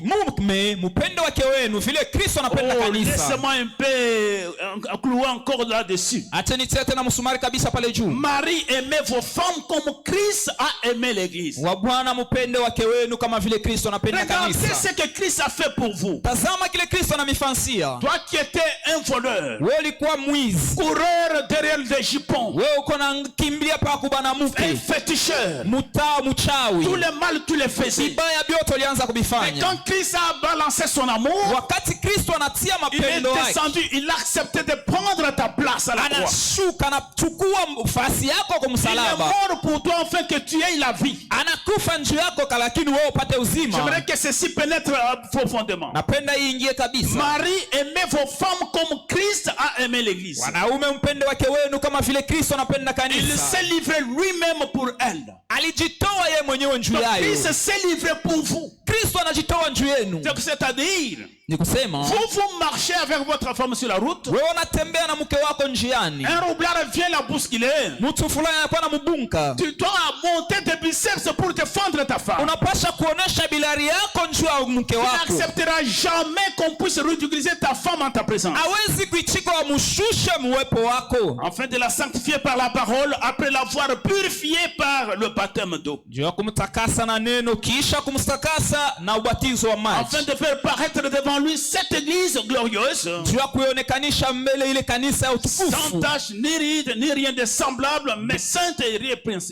Mume mupende wake wenu vile Kristo anapenda Oh, kanisa. laissez-moi un peu clouer encore là-dessus. Acha nitie tena msumari kabisa pale juu. Marie, aimez vos femmes comme Christ a aimé l'église. Wa Bwana mupende wake wenu kama vile Kristo anapenda Regardez kanisa. ce que Christ a fait pour vous. Tazama kile Kristo anamifansia. Toi qui étais un voleur, Wewe ulikuwa mwizi. coureur derrière des jupons, Wewe uko na kimbia pa kubana un mke. féticheur, Mutao mchawi. tout le mal tu le faisais. Vibaya vyote ulianza Et kubifanya. quand Christ a balancé son amour, Wakati Kristo anatia il est mapendo yake, descendu, il a accepté de prendre ta place à la croix. anashuka anachukua fasi yako kwa Il est msalaba. mort pour toi afin que tu aies la vie. Anakufa njoo yako lakini wewe upate uzima. J'aimerais que ceci pénètre profondément. Napenda hii ingie kabisa. Marie, aimez vos femmes comme Christ a aimé l'église. Wanaume mpende wake wenu kama vile Kristo anapenda Il kanisa. s'est livré lui-même pour elle. Alijitoa yeye mwenyewe juu Donc yayo. Christ s'est livré pour vous. Kristo anajitoa juu yenu. C'est-à-dire, Ni kusema vous marchez avec votre femme sur la route. wewe unatembea na mke wako iko njiani, un roublard vient la bousculer, mtu fulani anakuwa na mbunka, tu dois monter tes biceps pour défendre ta femme. unapasha kuonesha bilari yako njoo ya mke Tu wako. n'accepteras jamais qu'on puisse ridiculiser ta femme en ta présence. Hawezi kuichika wamushushe muwepo wako, Afin de la sanctifier par la parole, après l'avoir purifiée par le baptême d'eau. juu ya kumtakasa na neno, kisha kumtakasa na ubatizo wa maji, Afin de faire paraître devant lui cette église glorieuse, juu ya kuionekanisha mbele ile kanisa ya sans utukufu, tache, ni ride, ni rien de semblable, mais sainte et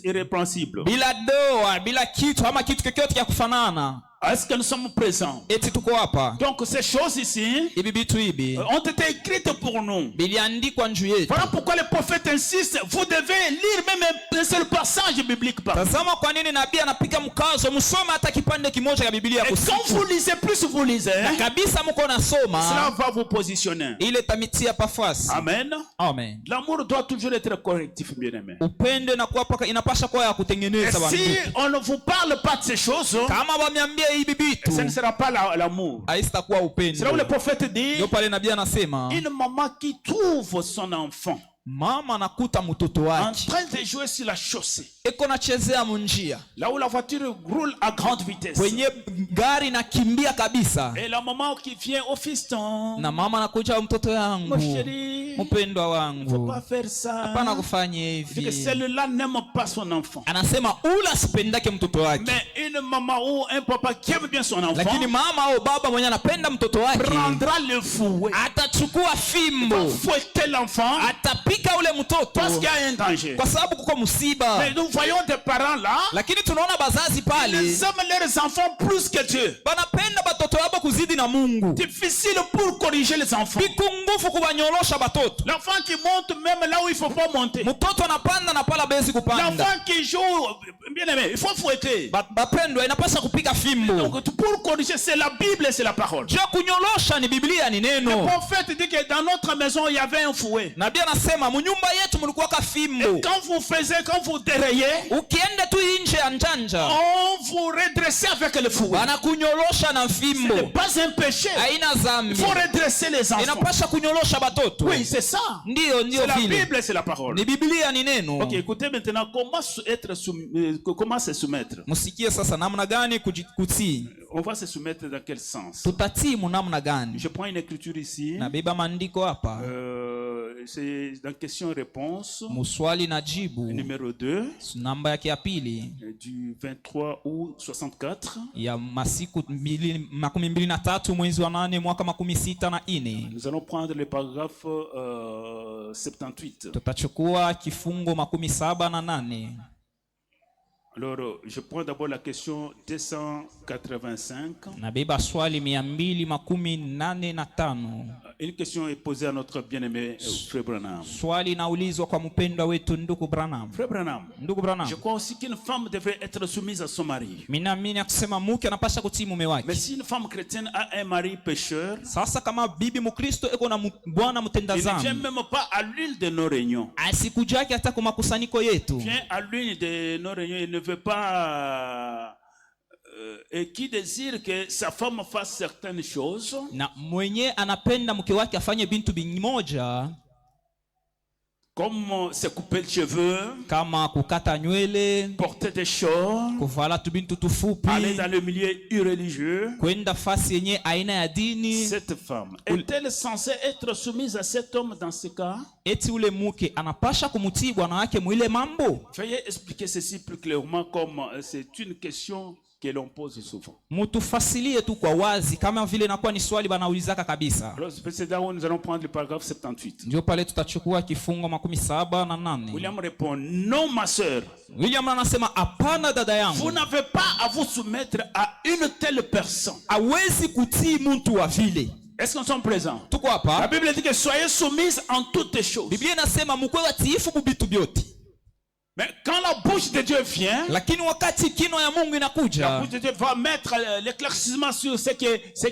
irrépréhensible. bila doa, bila kitu ama kitu chochote cha kufanana. Est-ce que nous sommes présents? Eti tuko hapa, Donc ces choses ici hivi vitu hivi ont été écrites pour nous. biliandikwa njuu yetu. Voilà pourquoi le prophète insiste, vous devez lire même un seul passage biblique par jour. Tazama kwa nini nabii anapiga mkazo msome hata kipande kimoja cha Biblia Et kwa quand siku. vous lisez, plus vous lisez, Na kabisa mko cela nasoma va vous positionner. ile tamitia pafasi. Amen. Amen. L'amour doit toujours être correctif, bien-aimé. Upende na kuwa paka inapasha kuwa ya Et kutengeneza si bandugu. on ne vous parle pas de ces choses, Kama wamiambia hivi ce ne vitu sera pas l'amour. haitakuwa C'est là où le upendo. prophète dit, Ndio pale nabii anasema une maman qui trouve son enfant mama anakuta mtoto en wake train de jouer sur la chaussée, eko nachezea munjia là où la voiture roule à grande vitesse, kwenye gari nakimbia kabisa, et la maman qui vient au fiston, na mama anakuja mtoto mon yangu, chéri, mpendwa faut wangu, pas faire ça. hapana kufanya Il dit que hivi. celle-là n'aime pas son enfant. Anasema ula sipendake mtoto wake, Mais une maman ou un papa qui aime bien son enfant lakini mama au baba mwenye anapenda mtoto wake prendra le fouet, atachukua fimbo, fouetter l'enfant atapika ule mtoto parce qu'il y a un danger. kwa sababu kuko msiba. Mais nous voyons des parents là, Lakini tunaona bazazi pale ils aiment leurs enfants plus que Dieu. banapenda batoto wabo kuzidi na Mungu. Difficile pour corriger les enfants. Biku ngufu kubanyorosha batoto. L'enfant qui monte même là où il faut pas monter. Mtoto anapanda na pala bezi kupanda. L'enfant qui joue, bien aimé, il faut fouetter. Bapendwa inapaswa kupika fimbo. Donc pour corriger, c'est la Bible et c'est la parole. Je kunyorosha ni Biblia ni Le neno. prophète dit que dans notre maison il y avait un fouet. Nabii anasema munyumba yetu mulikuwa ka fimbo. Quand vous dérayez, Ukienda tu nje ya njanja on vous redressez avec le fouet. banakunyorosha na Ce n'est fimbo. pas un péché. Haina Il dhambi. faut redresser les enfants. Inapaswa kunyorosha batoto. Oui, c'est ça. Ndio C'est la vile. Bible et c'est la parole. Ni Biblia ni neno. Ok, écoutez maintenant comment se soumettre. Musikie sasa namna gani kutii. On va se soumettre dans quel sens? Tutatii namna gani? Je prends une écriture ici. Nabeba maandiko hapa. C'est dans question-réponse. Muswali na jibu. Numéro 2. Namba yake ya pili. Du 23 août 64. Ya masiku 23 mwezi wa 8 mwaka 64. Nous allons prendre le paragraphe 78. Tutachukua kifungo 78. Alors, je prends d'abord la question 285. Nabeba swali 285. Une question est posée à notre bien-aimé Frère Branham. Swali naulizwa kwa mpendwa wetu ndugu Branham. Frère Branham, Ndugu Branham, je crois aussi qu'une femme devrait être soumise à son mari. Minaamini kusema mke anapaswa kutii mume wake. Mais si une femme chrétienne a un mari pécheur, Sasa kama bibi Mkristo eko na bwana mtenda il ne vient dhambi, même pas à l'une de nos réunions. asikujake hata kwa makusanyiko yetu. Vient à l'une de nos réunions, il ne veut pas et qui désire que sa femme fasse certaines choses. Na mwenye anapenda mke wake afanye bintu bimoja Comme se couper les cheveux, kama kukata nywele, porter des shorts, kuvala tu bintu tufupi, aller dans le milieu irréligieux. kwenda fasi yenye aina ya dini. Cette femme est-elle censée être soumise à cet homme dans ce cas? Eti ule mke anapasha kumutii bwana wake mwile mambo? Veuillez expliquer ceci plus clairement, comme c'est une question que l'on pose souvent. Mutufasilie tu kwa wazi kama vile inakuwa ni swali banaulizaka kabisa. Alors c'est là où nous allons prendre le paragraphe 78. Ndio pale tutachukua kifungo 78. William répond, non ma sœur, William anasema hapana dada vous yangu. n'avez pas à vous soumettre à une telle personne. Hawezi kutii mtu wa vile. Est-ce qu'on sont présents? Tuko La hapa. Bible dit que soyez soumises en toutes choses. Biblia inasema mkwe watiifu mubitu byote. Mais quand la bouche de Dieu vient, Lakini wakati kino ya Mungu la inakuja, bouche de Dieu va mettre l'éclaircissement sur ce qui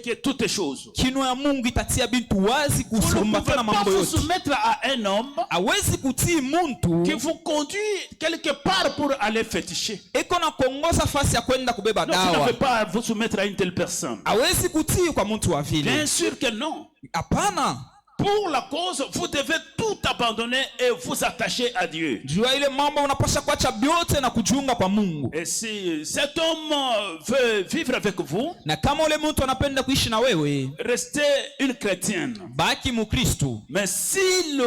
est toutes choses. kino ya Mungu itatia bintu wazi Vous ne pouvez kusumbatana pas mambo vous yote. soumettre à un homme Hawezi kutii muntu qui vous conduit quelque part pour aller féticher. eko na kuongoza fasi ya kwenda kubeba Non, vous dawa. n'avez pas à vous soumettre à une telle personne. Hawezi kutii kwa mtu wa Bien vile. sûr que non. Hapana. Pour la cause, vous devez tout abandonner et vous attacher à Dieu. Jua ile mambo unapasha kuacha vyote na kujiunga kwa Mungu. Et si cet homme veut vivre avec vous, Na kama ule mtu anapenda kuishi na wewe, restez une chrétienne. baki Mkristo. Mais s'il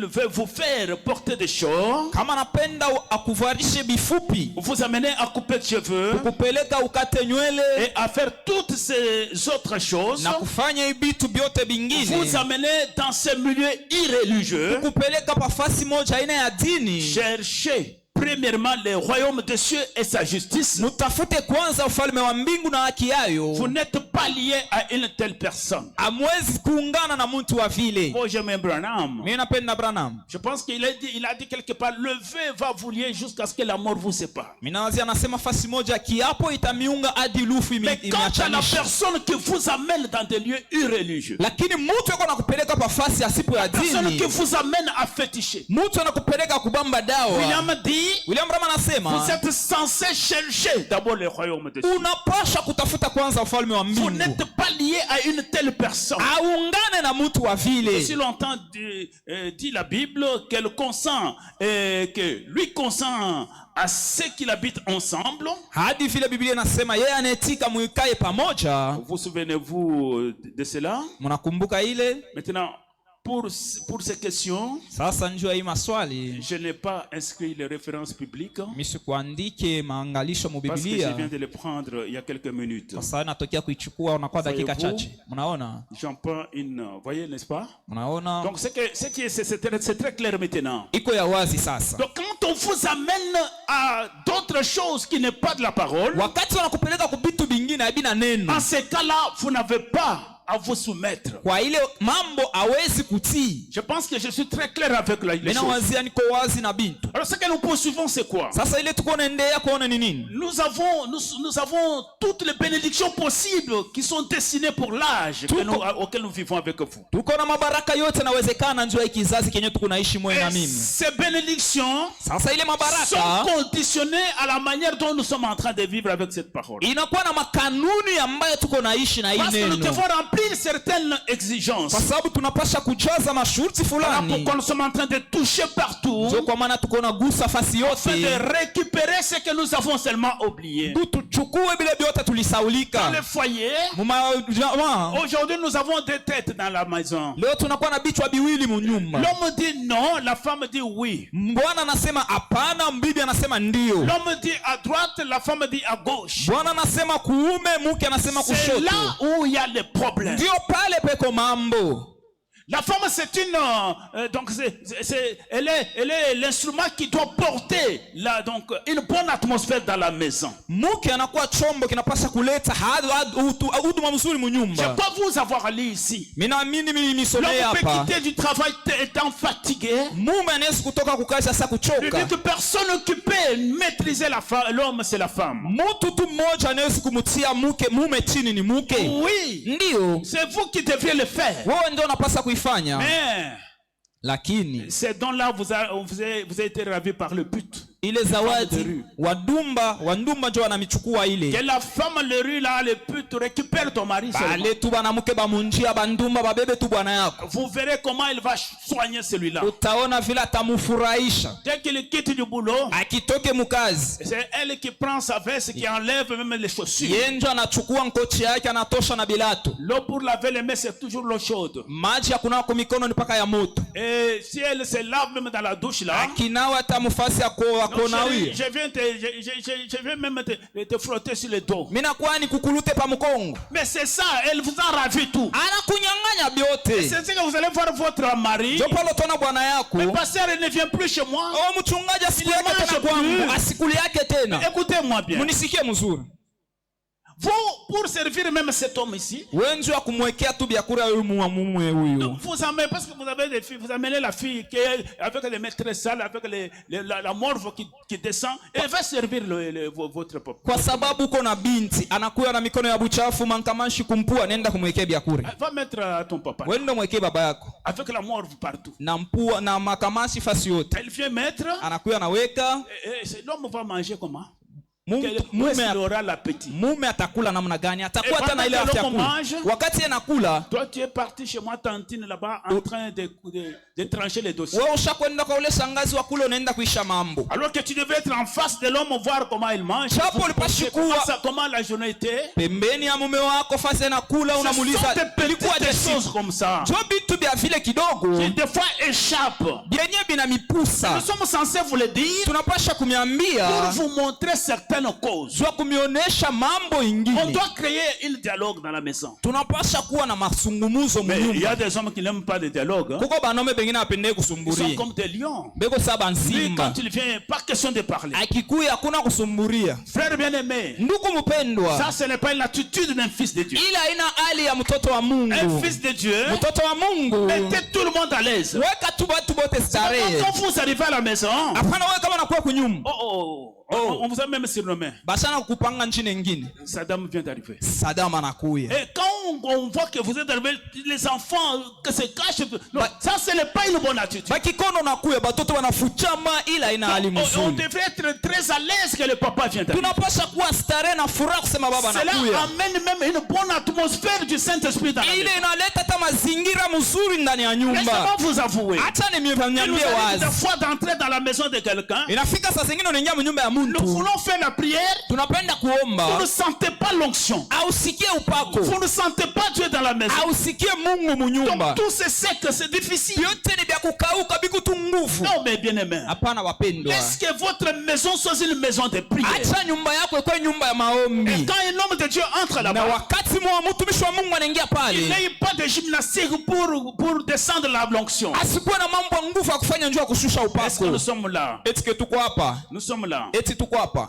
veut vous faire porter des shorts, Kama anapenda akuvarishe bifupi, vous amener à couper de cheveux kupeleka ukate nywele et à faire toutes ces autres choses, na kufanya ibitu vyote bingine, vous amener dans ces milieux irréligieux, kupeleka pafasi moja aina ya dini. cherchez premièrement le royaume des cieux et sa justice. Mutafute kwanza ufalme wa mbingu na haki yayo. Vous n'êtes pas lié à une telle personne. Amwezi kuungana na mtu wa vile. Moi j'aime Branham. Mimi napenda Branham. Je pense qu'il a dit quelque part, le vœu va vous lier jusqu'à ce que la mort vous sépare. Mimi nawazi anasema fasi moja kiapo itamiunga hadi lufu Mais quand à la imeachanisha. personne qui vous amène dans des lieux irréligieux, Lakini mtu yuko nakupeleka pafasi asipo ya personne dini. qui vous amène à féticher. Mtu anakupeleka kubamba dawa. William Branham vous anasema êtes censé chercher d'abord le royaume de Dieu. unapasha kutafuta kwanza ufalme wa Vous mbingu. n'êtes pas lié à une telle personne. Aungane na mtu wa vile. Si longtemps dit la Bible qu'elle consent que lui consent à ceux qui habitent ensemble. Hadi vile Biblia inasema yeye anetika muikae pamoja. Vous souvenez-vous de cela? Mnakumbuka ile? Maintenant, pour ces questions, Sasa njua hii maswali. je n'ai pas inscrit les références bibliques Misikuandike maangalisho mu parce que je Biblia. viens de les prendre il y a quelques minutes. Kwa sababu natokea kuichukua unakuwa dakika Voyez-vous? chache. Mnaona? J'en prends une, voyez, n'est-ce pas? Mnaona? Donc c'est très clair maintenant. Iko ya wazi sasa. Donc quand on vous amène à d'autres choses qui n'est pas de la parole, Wakati wanakupeleka kubitu bingine habina neno. en ce cas-là, vous n'avez pas à vous soumettre. Kwa ile mambo hawezi kutii. Je pense que je suis très clair avec les Mimi choses. nawazia niko wazi na bintu. Alors ce que nous poursuivons, c'est quoi? Sasa ile tuko naendelea kuona ni nini? Nous avons toutes les bénédictions possibles qui sont destinées pour l'âge auquel nous vivons avec vous. Tuko na mabaraka yote nawezekana njoo ya kizazi kenye tuko naishi mwe na Et mimi. ces bénédictions Sasa ile sont mabaraka conditionnées à la manière dont nous sommes en train de vivre avec cette parole. inakuwa na makanuni ambayo tuko naishi na hii Parce que nous neno. devons remplir certaines exigences. Kwa sababu tunapasha kujaza masharti Voilà fulani. pourquoi nous sommes en train de toucher partout Ndio kwa maana tuko na gusa fasi afin de yote. récupérer ce que nous avons seulement oublié. Tuchukue bile vyote Dans tulisaulika. le foyer, Muma aujourd'hui nous avons deux têtes dans la maison. leo tunakuwa na bichwa biwili munyumba. L'homme dit non, la femme dit oui. Bwana anasema hapana, mbibi anasema ndio. L'homme dit à droite, la femme dit à gauche. Bwana anasema kuume, mke anasema C'est kushoto. là où il y a les problèmes. Ndio pale peko mambo. La femme, c'est une, donc elle est l'instrument qui doit porter une bonne atmosphère dans la maison. Mke anakuwa chombo kinapaswa kuleta huduma mzuri Je munyumba. peux vous avoir lu ici. Mimi naamini mimi nisomee L'homme peut hapa. quitter du travail étant fatigué. Mume anaweza kutoka kukazi sasa Il kuchoka. dit que personne qui peut maîtriser l'homme, c'est la femme. Mtu tu mmoja anaweza kumtia mume chini ni mke. Oui, Ndio. c'est vous qui devriez le faire. Wewe ndio unapaswa kuifanya. Mais Lakini ces dons-là, vous avez été ravis par le but. ile zawadi wandumba ndio wanamichukua ile. Que la femme le rue là, le but, récupère ton mari seulement. Bale tu banamuke bamunjia bandumba babebe tu bwana yako. Vous verrez comment il va soigner celui-là. Utaona vile atamufurahisha. Dès qu'il quitte du boulot, Akitoke mukazi. c'est elle qui prend sa veste, qui enlève même les chaussures. Yenjo anachukua ngochi yake anatosha na bilato. L'eau pour laver les mains, c'est toujours l'eau chaude. Maji ya kunawa kwa mikono ni paka ya moto. Et si elle se lave même dans la douche là, Akinawa atamufasi donc, akonawia. je viens même te frotter sur le dos. Mina kwani kukulute pa mkongo. Mais c'est ça, elle vous a ravi tout. Anakunyang'anya byote. C'est ce que vous allez voir votre mari. Ndio pale utaona bwana yako. Le pasteur ne vient plus chez moi. Oh, mchungaji asikuli yake tena kwangu. Asikuli yake tena. Écoutez-moi bien. Munisikie mzuri. Vous, pour servir même cet homme ici, Wenzo ya kumwekea tu biakura huyu mume huyu. vous amenez, parce que vous avez des filles, vous amenez la fille qui est avec les maîtresses sales, avec la morve qui descend, et elle va servir votre peuple. Kwa sababu uko na binti anakuwa na mikono ya buchafu mankamanshi kumpua nenda kumwekea biakura. Va mettre à ton papa. Wewe ndio mwekee baba yako. Avec la morve partout. Na mpua na makamanshi fasi yote. Elle vient mettre. Anakuwa anaweka. L'homme va manger comment? Où est-ce qu'il aura l'appétit? Mume atakula namna gani? Atakuwa Et hata na ile pendant que afya l'homme kula. mange, Wakati anakula, toi tu es parti chez moi tantine là-bas en train de trancher les dossiers. wewe ushakwenda kwa ule shangazi wa kule, unaenda kuisha mambo. Alors que tu devais être en face de l'homme, voir comment il mange. Chapo ulipashi kuwa Comment la journée était. pembeni ya mume wako, fasi anakula, Ce unamuuliza sont des ilikuwa petites choses comme ça jo vitu vya vile kidogo qui des fois échappent. vyenye vinamipusa. Nous sommes censés vous le dire Tunapasha pour kumiambia vous montrer certaines causes. jua kumionesha mambo On ingine. doit créer un dialogue dans la maison. Tunapasha kuwa na masungumuzo Mais il y munyumba. a des hommes qui n'aiment pas le dialogue. Hein. Kuko banaume bengine apende Ils sont kusumburia. comme des lions. Beko saba Lui, nsimba. quand il vient, pas question de parler. Akikuya hakuna kusumburia. Frère bien-aimé, Ndugu mpendwa, ça ce n'est pas une attitude d'un fils de Dieu. ila haina hali ya mtoto wa Un Mungu. fils de Dieu, Mtoto wa Mungu mettez tout le monde à l'aise. weka tu watu bote starehe. Quand vous arrivez à la maison, Hapana wewe kama unakuwa kunyumba. on vous a même surnommé. Bashana kupanga nchi nyingine. Saddam vient d'arriver. Sadama anakuya. Et quand on voit que vous êtes arrivé, les enfants que se cachent, non, ça ce n'est pas une bonne attitude. Bakikono nakuya batoto wanafuchama ila ina hali On mzuri. devrait être très à l'aise que le papa vient d'arriver. Tunapasha kuwa starehe na furaha kusema baba Cela anakuya. amène même une bonne atmosphère du Saint-Esprit dans la Ile maison. inaleta hata mazingira mzuri ndani ya Laissez-moi nyumba. vous avouer. Acha Il nous niambie arrive des wazi. fois d'entrer dans la maison de quelqu'un. Inafika saa zingine unaingia mnyumba ya Nous mtu. voulons faire la prière. Tunapenda Vous kuomba. ne sentez pas l'onction. Ausikie upako. Vous ne sentez pas Dieu dans la maison. Ausikie Mungu munyumba. Donc tout c'est sec, c'est difficile. Vyote ni vya kukauka bikutu nguvu. Non mais bien aimé. Hapana wapendwa. Est-ce que votre maison soit une maison de prière? Acha nyumba yako ikuwe nyumba ya Et maombi. quand un homme de Dieu entre Na là-bas, wakati mtumishi wa Mungu anaingia il pale, n'ait pas de gymnastique pour descendre la l'onction. asikuwe na mambo ya nguvu ya kufanya njoo ya kushusha Est-ce que nous upako. sommes là? Eti ke tuko hapa. Nous sommes là. Eti tuko hapa.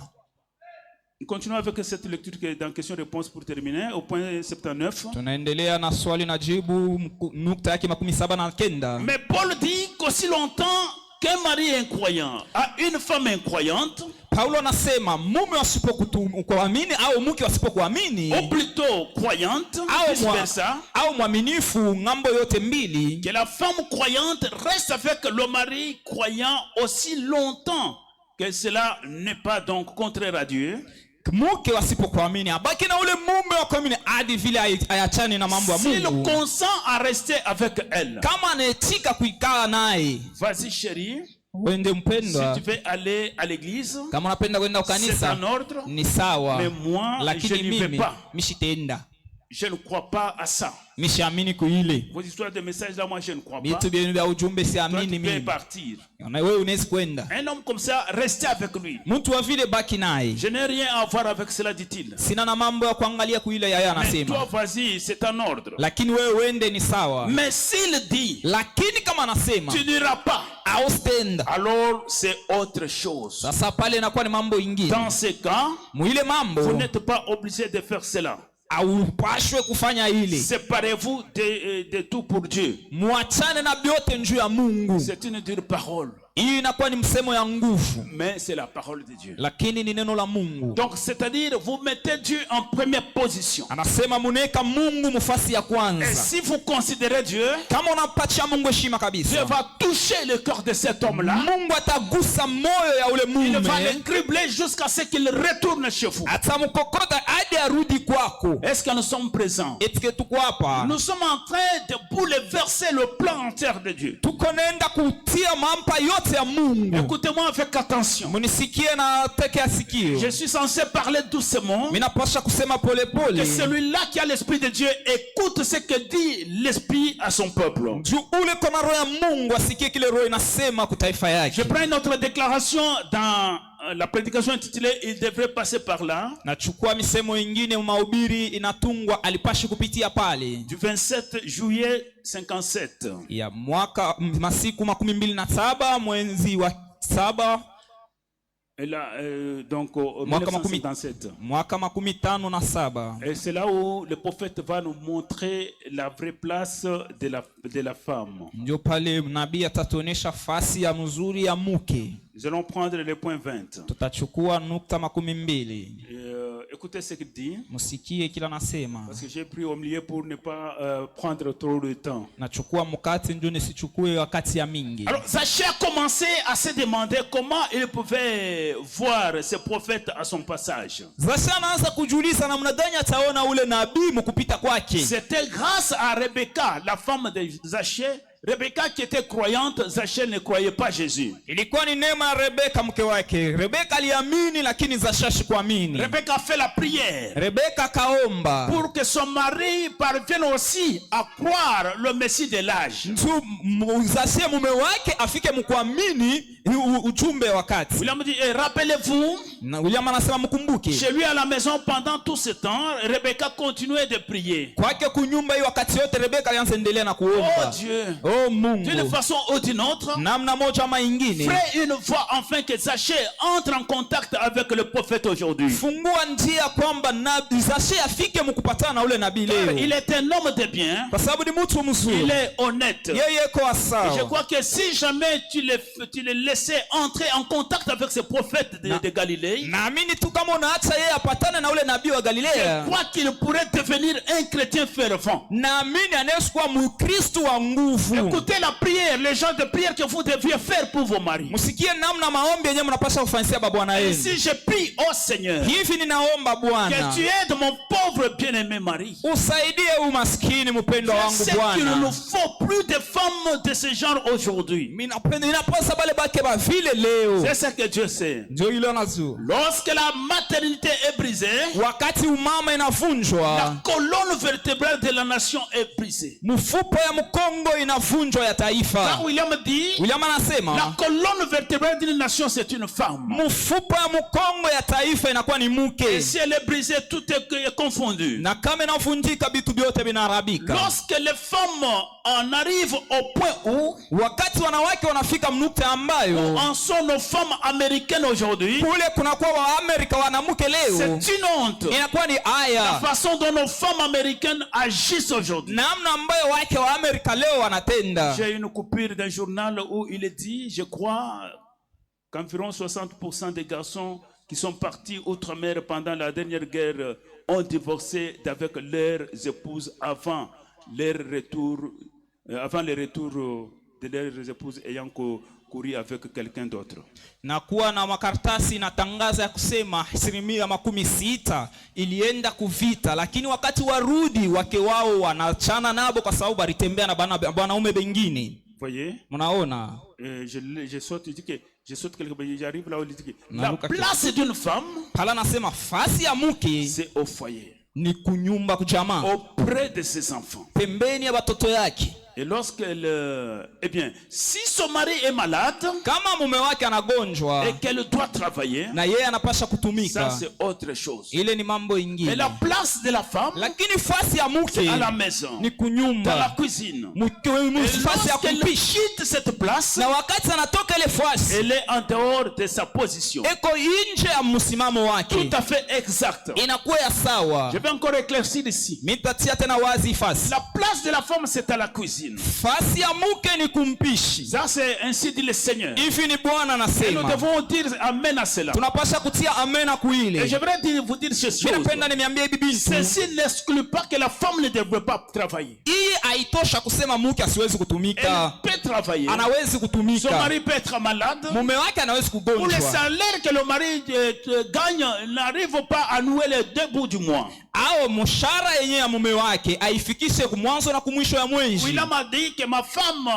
Nous continuons avec cette lecture qui est dans question-réponse pour terminer, au point 79. Tunaendelea na swali na jibu nukta yake 79. Mais Paul dit qu'aussi longtemps qu'un mari incroyant a une femme incroyante, Paulo anasema mume wasipokuamini au mke wasipokuamini ou plutôt croyante, vice-versa, au mwaminifu ng'ambo yote mbili, que la femme croyante reste avec le mari croyant aussi longtemps que cela n'est pas donc contraire à Dieu. mke wasipokuamini abaki na ule mume wa kuamini hadi vile ayachane na mambo ya S'il Mungu. consent à rester avec elle, Kama anaetika kuikaa naye, vas-y chérie, wende si mpendwa, tu veux aller à l'église, kama unapenda kwenda c'est ukanisa en ordre, ni sawa, mais moi, je lakini n'y vais mimi pas. mishitenda Je ne crois pas à ça. mishaamini kuile Vos histoires de messages là, moi je ne crois pas. vitu vyenu vya ujumbe Toi, siamini tu peux mimi. partir. Na wewe unaweza kwenda. Un homme comme ça, restez avec lui. Mtu wa vile baki naye. Je n'ai rien à voir avec cela, dit-il. Sina na mambo ya kuangalia kuile yeye Mais toi, anasema. vas-y, c'est un ordre. Lakini wewe uende ni sawa. Mais s'il dit, Lakini kama anasema tu n'iras pas, ausitenda, alors c'est autre chose. sasa pale inakuwa ni mambo ingine. Dans ce cas, Muile vous mambo n'êtes pas obligé de faire cela. haupashwe kufanya ile. Séparez-vous de tout pour Dieu. Muachane na vyote njuu ya Mungu. C'est une dure parole, Hii inakuwa ni msemo ya nguvu, mais c'est la parole de Dieu. lakini ni neno la Mungu. Donc, c'est-à-dire, vous mettez Dieu en première position. Anasema muneka Mungu mufasi ya Et kwanza. si vous considérez Dieu, Kama unampatia Mungu heshima Dieu kabisa, va toucher le cœur de cet homme-là. Mungu atagusa moyo ya ule Il va le mume, cribler jusqu'à ce qu'il retourne chez vous. atamkokota hadi arudi kwako. Est-ce que nous sommes présents? Etike tuko hapa, Nous sommes en train de bouleverser le plan entier de Dieu. tuko nenda kutia mampa yote ya Mungu. Écoutez-moi avec attention. Munisikie na teke ya sikio. Je suis censé parler doucement. Minapasha kusema pole pole. Que celui-là qui a l'esprit de Dieu écoute ce que dit l'esprit à son peuple. Juu ule kona roho ya Mungu asikie kile roho inasema kwa taifa yake. Je prends une autre déclaration dans la prédication intitulée Il devrait passer par là. Nachukua misemo ingine mahubiri inatungwa alipashi kupitia pale. Du 27 juillet 57. Ya mwaka masiku 27 mwezi wa 7 Et là, donc, au mwaka 1957. mwaka 57. Et c'est là où le prophète va nous montrer la vraie place de la femme. Ndio pale nabii atatuonesha fasi ya mzuri ya mke. Nous allons prendre le point 20. Tutachukua nukta 20. écoutez ce qu'il dit. Musikie kila nasema. Parce que j'ai pris au milieu pour ne pas prendre trop de temps. Nachukua mkate ndio nisichukue wakati ya mingi. Alors Zaché a commencé à se demander comment il pouvait voir ce prophète à son passage. Zaché anaanza kujiuliza namna gani ataona ule nabii mkupita kwake. C'était grâce à Rebecca, la femme de Zaché. Rebecca qui était croyante, Zaché ne croyait pas Jésus. Ilikuwa ni neema ya Rebeka mke wake. Rebeka aliamini lakini Zaché kuamini. Rebecca a fait la prière. Rebeka kaomba Pour que son mari parvienne aussi à croire le Messie de l'âge. Zaché mume wake afike mkuamini ujumbe wakati. William dit, rappelez-vous, William anasema mkumbuke. chez lui à la maison pendant tout ce temps, Rebecca continuait de prier. Kwake kunyumba hii wakati yote Rebeka alianza endelea na kuomba. Oh Dieu. Oh Mungu. D'une façon ou d'une autre, Namna moja ama ingine. frère, une fois enfin que Zaché entre en contact avec le prophète aujourd'hui. Fungua njia kwamba nabii Zaché afike mkupatana na ule nabii leo. Il est un homme de bien. Kwa sababu ni mtu mzuri. Il est honnête. Yeye kwa sawa. Je crois que si jamais tu le laissais entrer en contact avec ce prophète de Galilée, Naamini tu kama unaacha yeye apatane na ule nabii wa Galilea. je crois qu'il pourrait devenir un chrétien fervent. Naamini anaweza kuwa Mkristo wa nguvu. Écoutez la prière, les gens de prière que vous deviez faire pour vos maris. Msikie namna maombi yenyewe mnapaswa kufanyia bwana Et yenu. si je prie au Seigneur Hivi ninaomba Bwana, que tu aides mon pauvre bien-aimé mari. usaidie umaskini mpendwa Je wangu sais qu'il ne Bwana. faut plus de femmes de ce genre aujourd'hui. Mimi napenda ninapasa bale bake ba vile leo. C'est ça que Dieu sait. Ndio ile nazo. Lorsque la maternité est brisée, Wakati umama la inavunjwa, colonne vertébrale de la nation est brisée. mfupa ya mkongo inavunjwa ya Quand taifa. William dit, William la anasema colonne vertébrale d'une nation, c'est une femme. mfupa ya mkongo ya taifa inakuwa ni Et mke. si elle est brisée, tout est confondu. Na kama inavunjika vitu vyote vinarabika. Lorsque les femmes en arrivent au point où Wakati wanawake wanafika mnukta ambayo en sont nos femmes américaines aujourd'hui, kule kunakuwa wa Amerika wanamke leo, c'est une honte. inakuwa ni La aya. façon dont nos femmes américaines agissent aujourd'hui. Namna ambayo wake wa Amerika leo wanatenda. J'ai une coupure d'un journal où il est dit, je crois, qu'environ 60% des garçons qui sont partis outre-mer pendant la dernière guerre ont divorcé avec leurs épouses avant leur retour, avant le retour de leurs épouses ayant couru avec quelqu'un d'autre. Na kuwa na makaratasi inatangaza ya kusema 60% ilienda kuvita, lakini wakati warudi wake wao wanachana nabo kwa sababu walitembea na wanaume wengine. Voyez? Mnaona? Je saute quelque part, j'arrive là où il dit que la place d'une femme, Pala nasema fasi ya mke c'est au foyer, ni kunyumba kujamaa, auprès de ses enfants. pembeni ya watoto yake. Et lorsqu'elle, eh bien, si son mari est malade Kama mume wake anagonjwa et qu'elle doit travailler, na yeye anapasha ça kutumika, c'est autre chose. ile ni mambo Mais ingine. la place de la femme, Lakini fasi ya c'est à la mke maison, ni dans la kunyumba, cuisine. fasi ya Lorsqu'elle kupishi. quitte cette place, Na wakati anatoka ile fasi elle est en dehors de sa position. eko nje ya msimamo wake, Tout à fait exact. inakuwa ya sawa. Je vais encore éclaircir ici. Mitatia tena wazi fasi. La place de la femme, c'est à la cuisine. Fasi ya mke ni kumpishi. Ça, c'est ainsi dit le Seigneur. Hivi ni Bwana Et nous anasema. devons dire amen à cela. Tunapasha kutia amena Et kuile. j'aimerais vous dire ceci. Mimi napenda nimeambia bibi bintu. Ceci n'exclut pas que la femme ne devrait pas travailler. Hii haitosha kusema mke asiwezi Elle kutumika. peut travailler. Anawezi Son kutumika. mari peut être malade. Mume wake anawezi Pour le kugonjwa. salaire que le mari gagne n'arrive pas à nouer les deux bouts du mois. Au mshahara yenyewe ya mume wake aifikishe kumwanzo na kumwisho ya mwezi. William a dit que ma femme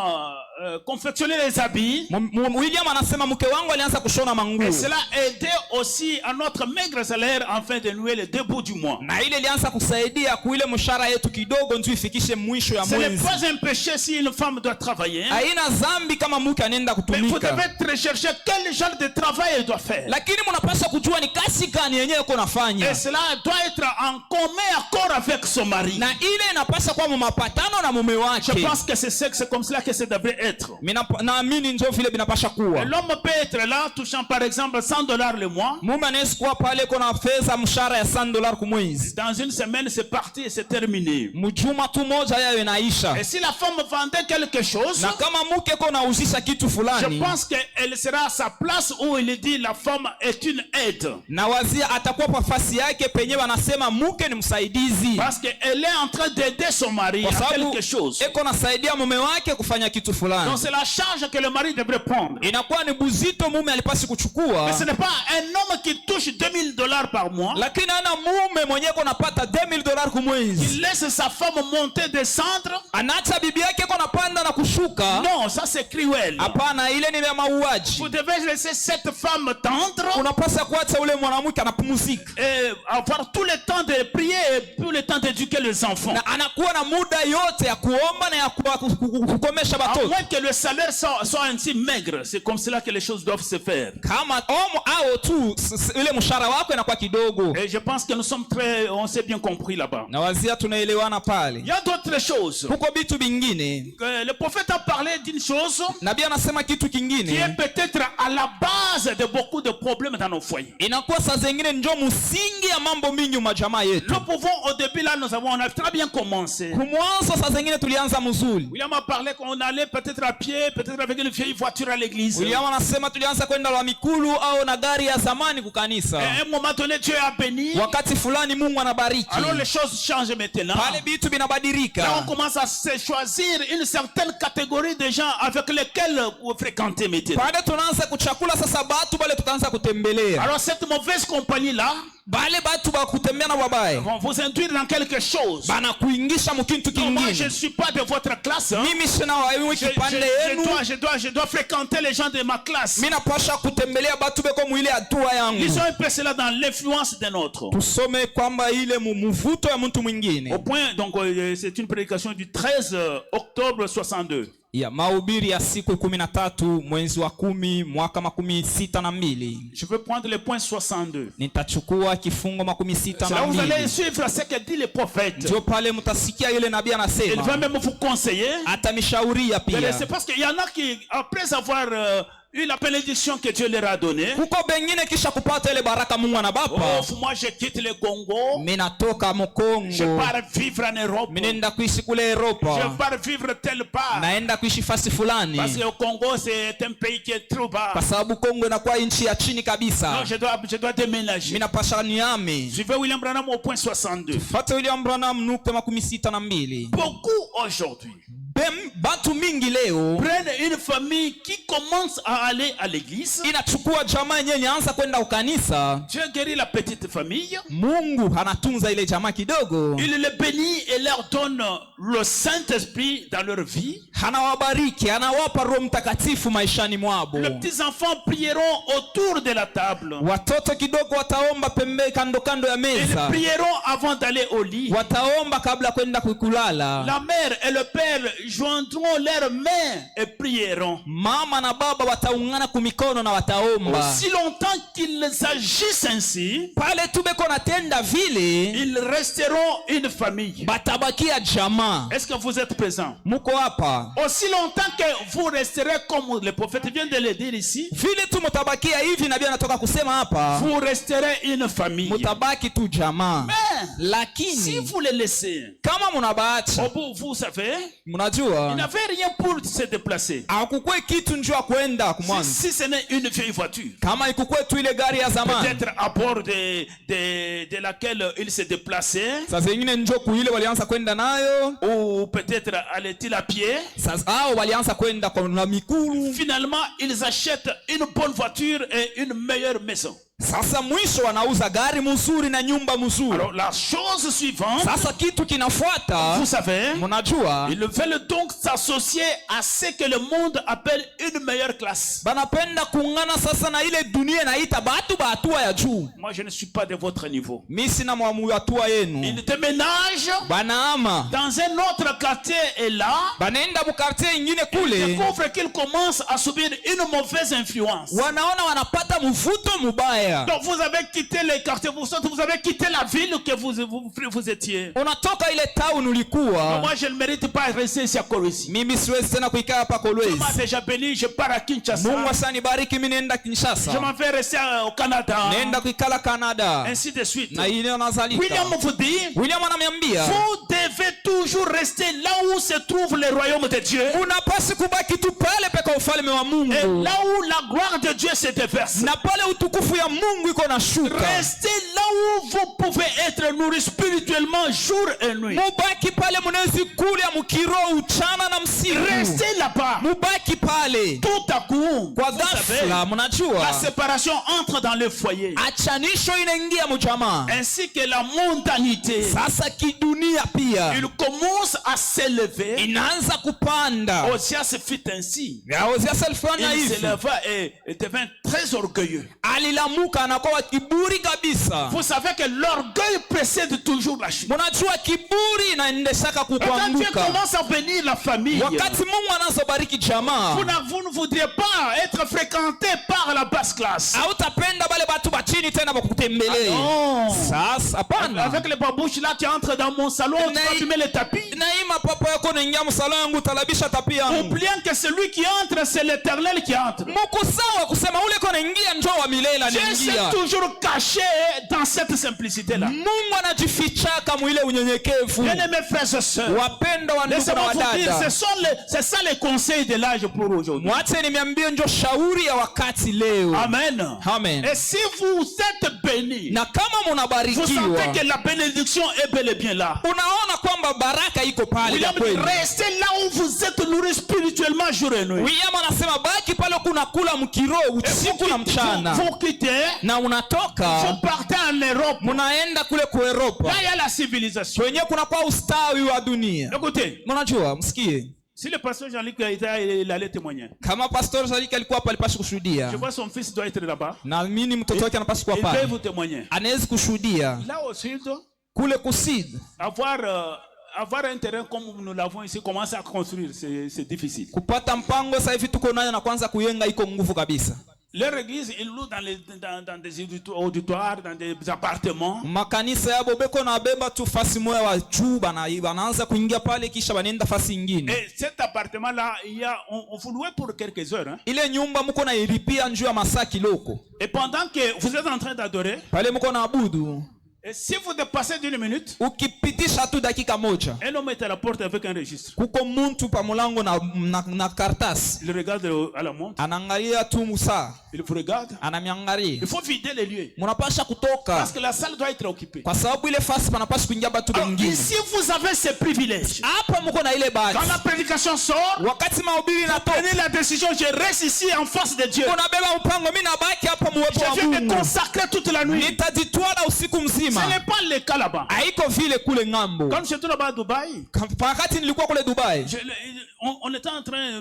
confectionnait les habits. William anasema mke wangu alianza kushona manguo. Et cela aidait aussi à notre maigre salaire afin de nouer les deux bouts du mois. Na ile ilianza kusaidia kuile mshahara yetu kidogo ndio ifikishe mwisho ya Ce n'est mwezi. pas un péché si une femme doit travailler. Haina dhambi kama mke anaenda Mais vous kutumika. devez rechercher quel genre de travail elle doit faire. Lakini mnapaswa kujua ni kazi gani yenyewe uko nafanya. Et cela doit être en commun accord avec son mari. Na ile inapaswa kuwa mapatano na mume Je wake. pense que c'est comme cela que ça devrait être. naamini ndio vile binapasha kuwa. L'homme peut être là touchant par exemple $100 le mois. Mume anaweza kuwa pale kuna fedha mshahara ya $100 kwa mwezi. Dans une semaine c'est parti et c'est terminé. Mjuma tu moja yayo inaisha. Et si la femme vendait quelque chose, Na kama mke kona uzisha kitu fulani, je pense qu'elle sera à sa place où il dit la femme est une aide. na wazia atakuwa kwa fasi yake penye wanasema mke ni msaidizi. Parce qu'elle est en train d'aider son mari Kwa à sababu quelque chose. eko nasaidia mume wake kufanya kitu fulani. Donc c'est la charge que le mari devrait prendre. Inakuwa ni buzito mume alipasi kuchukua. Mais ce n'est pas un homme qui touche $2000 par mois. Lakini ana mume mwenyewe konapata $2000 kwa mwezi. Il laisse sa femme monter, descendre. Anaacha bibi yake konapanda na kushuka. Non, ça c'est cruel. Hapana, ile ni ya mauaji. Vous devez laisser cette femme tendre Unapaswa kuacha ule mwanamke anapumzika. et avoir tout le temps de prier et tout le temps d'éduquer les enfants. Na anakuwa na muda yote ya kuomba na ya kukomesha À watoto. moins que le salaire soit ainsi maigre, c'est comme cela que les choses doivent se faire. Kama au tu ile mshahara wako inakuwa kidogo. Et je pense que on s'est bien compris là-bas. Na wazia tunaelewana pale. Il y a d'autres choses. Huko vitu vingine. Le prophète a parlé d'une chose Nabii anasema kitu qui est kingine. peut-être à la base de beaucoup de problèmes dans nos foyers. Inakuwa saa zingine ndio msingi ya mambo mingi majamaa yetu. Nous pouvons, au début là, on a très bien commencé. Kumwanzo saa zingine tulianza mzuri. William a parlé qu'on allait peut-être à pied, peut-être avec une vieille voiture à l'église. William anasema tulianza kwenda la mikulu au na gari ya zamani kukanisa. Et à un moment donné, Dieu a béni. Wakati fulani Mungu anabariki. Alors les choses changent maintenant. Pale vitu binabadilika. Là, on commence à se choisir une certaine catégorie de gens avec lesquels vous fréquentez maintenant. Pale tunaanza kuchakula sasa batu bale tukaanza kutembelea. Alors cette mauvaise compagnie là Bale batu ba kutembea na wabaya. vont vous induire dans quelque chose. Bana kuingisha mkintu Non, moi je kingine. ne suis pas de votre classe. Hein. Mimi sina wewe kipande yenu. Je dois fréquenter les gens de ma classe. Mimi napasha kutembelea batu beko mwile hatua yangu. Lisons un peu cela dans l'influence d'un autre. Tusome kwamba ile mvuto ya mtu mwingine. Au point, donc c'est une prédication du 13 octobre 62. Ya mahubiri ya siku 13 mwezi wa 10 mwaka 62. Je veux prendre le point 62. Nitachukua kifungo C'est là où vous allez 62. suivre ce que dit le prophète. Ndio pale mtasikia ile nabii Il va anasema. même vous conseiller. Atamishauria pia. C'est parce qu'il y en a qui, après avoir eu la bénédiction que Dieu leur a donnée, Kuko bengine kisha kupata ile baraka Mungu anabapa. oh, moi je quitte le Congo, Mimi natoka Mkongo. je pars vivre en Europe, Mimi nenda kuishi kule je Europa. pars vivre telle part. Naenda kuishi fasi fulani. Parce que le Congo c'est un pays qui est trop bas. Kwa sababu Kongo inakuwa nchi ya chini kabisa. Donc je dois déménager. Mimi napasha niame. Je vais William Branham au point 62. Fata William Branham nukta 62. Beaucoup aujourd'hui Batu mingi leo prennent une famille qui commence à aller à l'église. inachukua jamaa yenyewe inaanza kwenda ukanisa. Dieu guérit la petite famille. Mungu anatunza ile jamaa kidogo. Il les bénit et leur donne le Saint-Esprit dans leur vie. Anawabariki, anawapa Roho Mtakatifu maishani mwabo. Les petits enfants prieront autour de la table. Watoto kidogo wataomba pembe kando kando ya Ils meza. prieront avant d'aller au lit. Wataomba kabla kwenda kulala. La mère et le père joindront leurs mains et prieront. Mama na baba wataungana kumikono na wataomba. Aussi longtemps qu'ils agissent ainsi, Pale tu beko natenda vile, ils resteront une famille. batabakia jamaa. Est-ce que vous êtes présents? Muko hapa. Aussi longtemps que vous resterez comme le prophète vient de le dire ici, Vile tu mutabakia hivi nabii anatoka kusema hapa. vous resterez une famille. Mutabaki tu jamaa. Mais si Lakini vous les laissez, kama munabaacha, au bout, vous savez, ils mnajua n'avaient rien pour se déplacer. hakukwe kitu njua kwenda kumwanzo. Si ce n'est une vieille voiture, Kama ikukwe tu ile gari ya zamani. peut-être à bord de laquelle ils se déplaçaient, Sasa ingine njoo kuile walianza kwenda nayo. ou peut-être allaient-ils à pied. Sasa hao walianza kwenda kwa na mikulu. Finalement, ils achètent une bonne voiture et une meilleure maison. Sasa mwisho wanauza gari mzuri na nyumba mzuri. Alors la chose suivante, Sasa kitu kinafuata, vous savez, mnajua ils veulent donc s'associer à ce que le monde appelle une meilleure classe. banapenda kuungana sasa na ile dunia inaita batu ba hatua ya juu. Moi, je ne suis pas de votre niveau. Mimi sina mwamu hatua yenu. Ils déménagent Banaama dans un autre quartier et là, banaenda mukartie ingine ils kule, découvrent qu'ils commencent à subir une mauvaise influence. wanaona wanapata mvuto mubaya. mbaya. Donc vous avez quitté les quartiers, vous avez quitté la ville que vous étiez. Unatoka ile town ulikuwa. Moi je ne mérite pas de rester ici à Kolwezi. Mimi siwezi tena kuikaa hapa Kolwezi. Je m'as déjà béni, je pars à Kinshasa. Mungu asanibariki mimi nenda Kinshasa. Je m'en vais rester au Canada. Nenda kuikala Canada. Ainsi de suite. Na ile nazalika. William vous dit, William ananiambia, vous devez toujours rester là où se trouve le royaume de Dieu. unapaswa kubaki tu pale peka ufalme wa Mungu. Et là où la gloire de Dieu se déverse. Na pale utukufu ya Mungu iko nashuka. Restez là où vous pouvez être nourris spirituellement jour et nuit. Mubaki pale munaweza kula mkiroho uchana na msiku. Restez là-bas. Mubaki pale. Tout à coup, Kwa vous savez, ghafla mnajua la séparation entre dans le foyer. achanisho inaingia mjamaa. Ainsi que la mondanité. Sasa kidunia pia Il commence à s'élever. inaanza kupanda. Osias fit ainsi. Osias alifanya Il hivi. s'éleva et devint très orgueilleux. Alilamuka anakuwa kiburi kabisa. Vous savez que l'orgueil précède toujours la chute. Mnajua kiburi inaendeshaka Et quand Dieu kukuanguka. commence à bénir la famille, Wakati Mungu anazobariki jamaa, vous ne voudriez pas être fréquenté par la basse classe. hautapenda bale batu ba chini tena bakutembelee. Non. Sasa hapana. Avec les babouches là, tu entres dans mon salon, tu vas fumer les tapis. Naima papa yako naingia msala yangu talabisha tapi yangu. Oubliant que celui qui entre, c'est l'Éternel qui entre. Muko sawa kusema ule ko naingia njoo wa milele Dieu anaingia. s'est toujours caché dans cette simplicité-là. Mungu anajifichaka mwile unyenyekevu. Bien-aimés frères et sœurs, Wapenda wa ndugu na laissez-moi vous dire, wadada. c'est ça les conseils de l'âge pour aujourd'hui. Mwache nimeambia njo shauri ya wakati leo. Amen. Amen. Et si vous êtes bénis, Na kama vous munabarikiwa, sentez que la bénédiction est bel et bien là. unaona kwamba baraka iko pale William kwa dit, kweli. restez là où vous êtes nourris spirituellement jour et nuit. William anasema baki pale kuna kula mkiroho usiku na mchana. Vous quittez, Na unatoka vous partez en Europe. munaenda kule ku Europa. Là, il y a la civilisation. Kwenye kuna kwa ustawi wa dunia. Écoutez, Mnajua, msikie. si le pasteur Jean-Luc il allait témoigner, Kama pastor Zalika alikuwa hapa alipaswa kushuhudia. je vois son fils doit être là-bas. Na mimi mtoto wake anapaswa kuwa Il peut pale. vous témoigner. Anaweza kushuhudia. Là au sud, Kule kusid. avoir un terrain comme nous l'avons ici, commencer à construire, c'est difficile. Kupata mpango sasa hivi tuko nayo na kwanza kuyenga iko nguvu kabisa. Leur église, ils louent dans des auditoires, dans des appartements. Makanisa yabo beko na beba tu fasi moya wa juu banaanza kuingia pale kisha banaenda fasi nyingine. Et cet appartement-là, on vous louait pour quelques heures. Hein? Ile nyumba mko na ilipia njoo ya masaa kiloko. Et pendant que vous êtes en train d'adorer, Pale mko na abudu. et si vous dépassez d'une minute, Ukipitisha tu dakika moja. un homme est à la porte avec un registre. Kuko muntu pa mulango na kartasi. Il regarde à la montre, Anaangalia tu musaa. il vous regarde. Anamiangalia. Il faut vider les lieux. Munapasha kutoka. Parce que la salle doit être occupée. Kwa sababu ile fasi panapaswa kuingia batu Alors, wengine. ici, vous avez ces privilèges. Hapa mko na ile bahati. Quand la prédication sort, Wakati mahubiri natoka, prenez la décision, je reste ici en face de Dieu. unabeba mpango, mimi nabaki hapa muwepo wa Je viens me Mungu. consacrer toute la nuit. Nitajitwala usiku Ce mzima. n'est pas le cas là-bas. Haiko vile kule ngambo. Quand j'étais là-bas à Dubaï, Wakati nilikuwa kule Dubai, on était en train,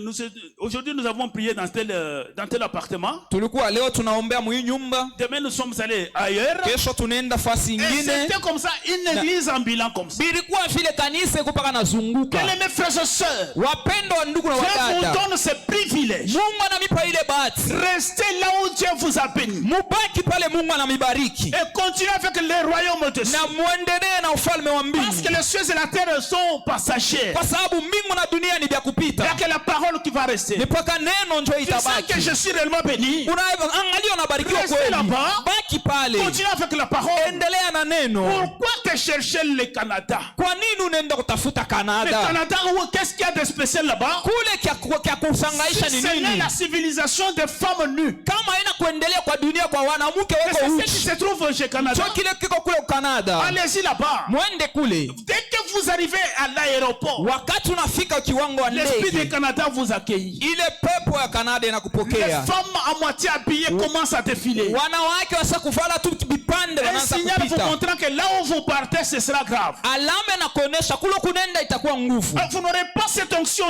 aujourd'hui nous avons prié dans tel appartement. tulikuwa leo tunaombea mwi nyumba, Demain nous sommes allés ailleurs. kesho tunaenda fasi Et ingine. c'était comme ça, une église en bilan comme ça. Bilikuwa vile kanisa iko paka nazunguka. Quel est mes frères et sœurs? Wapendo wa ndugu na Dieu vous wadada, donne ces privilèges. Mungu anamipa ile bahati. Restez là où Dieu vous a béni. Mubaki pale Mungu anamibariki. Et continuez avec les royaumes de cieux. Na muendelee na ufalme wa Parce que mbingu. les cieux et la terre sont passagers. Kwa sababu mbingu na dunia ni vya Il n'y a kupita. que la parole qui va rester. Ni paka neno njo Tu sens que itabaki. je suis réellement béni. Unaangalia unabarikiwa Restez kweli. là-bas. Baki pale. Continue avec la parole. Endelea na neno. Pourquoi te chercher le Canada? Kwa nini unaenda kutafuta Le Canada? Canada, qu'est-ce qu'il y a de spécial là-bas? Kule kya kusangaisha ni C'est nini? la civilisation des femmes nues. Kama haina kuendelea kwa dunia kwa wanamke C'est wako ce qui uchi. se trouve chez Canada. Cho kile kiko kule Canada. Allez-y là-bas. Mwende kule. Dès que vous arrivez à l'aéroport, Wakati unafika kiwango wa l'esprit du ndege, Canada vous accueille. ile pepo ya Canada Les inakupokea. femmes à moitié habillées commencent à défiler. Wanawake wasa kuvala tu vipande Un wanaanza signal vous kupita. montrant que là où vous partez, ce sera grave. Alama na kuonesha kule kunenda itakuwa nguvu. Vous n'aurez pas cette onction,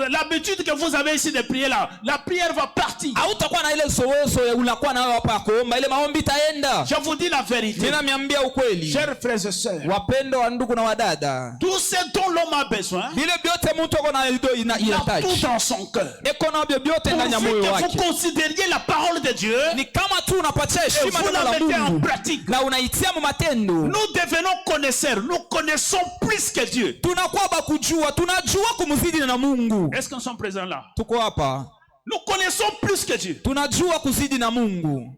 l'habitude que vous avez ici de prier là. La prière va partir. Hautakuwa na ile zoezo ya unakuwa nayo hapa kuomba, ile maombi itaenda. Je vous dis la vérité. Ninamiambia ukweli. Chers frères et sœurs, Wapendo wa ndugu na wadada, tout ce dont l'homme a besoin, vile vyote mtu ako na il a tout inahitaji. dans son cœur. Eko na vyote ndani ya Pourvu moyo que vous wake. considériez la parole de Dieu Ni kama tu unapatia heshima vous neno la la mettez en Mungu pratique. na unaitia mu matendo, Nous devenons connaisseurs. Nous connaissons plus que Dieu. tunakuwa bakujua, tunajua kumzidi na Mungu. Est-ce qu'on sont présents là? Tuko hapa, Nous connaissons plus que Dieu. tunajua kuzidi na Mungu.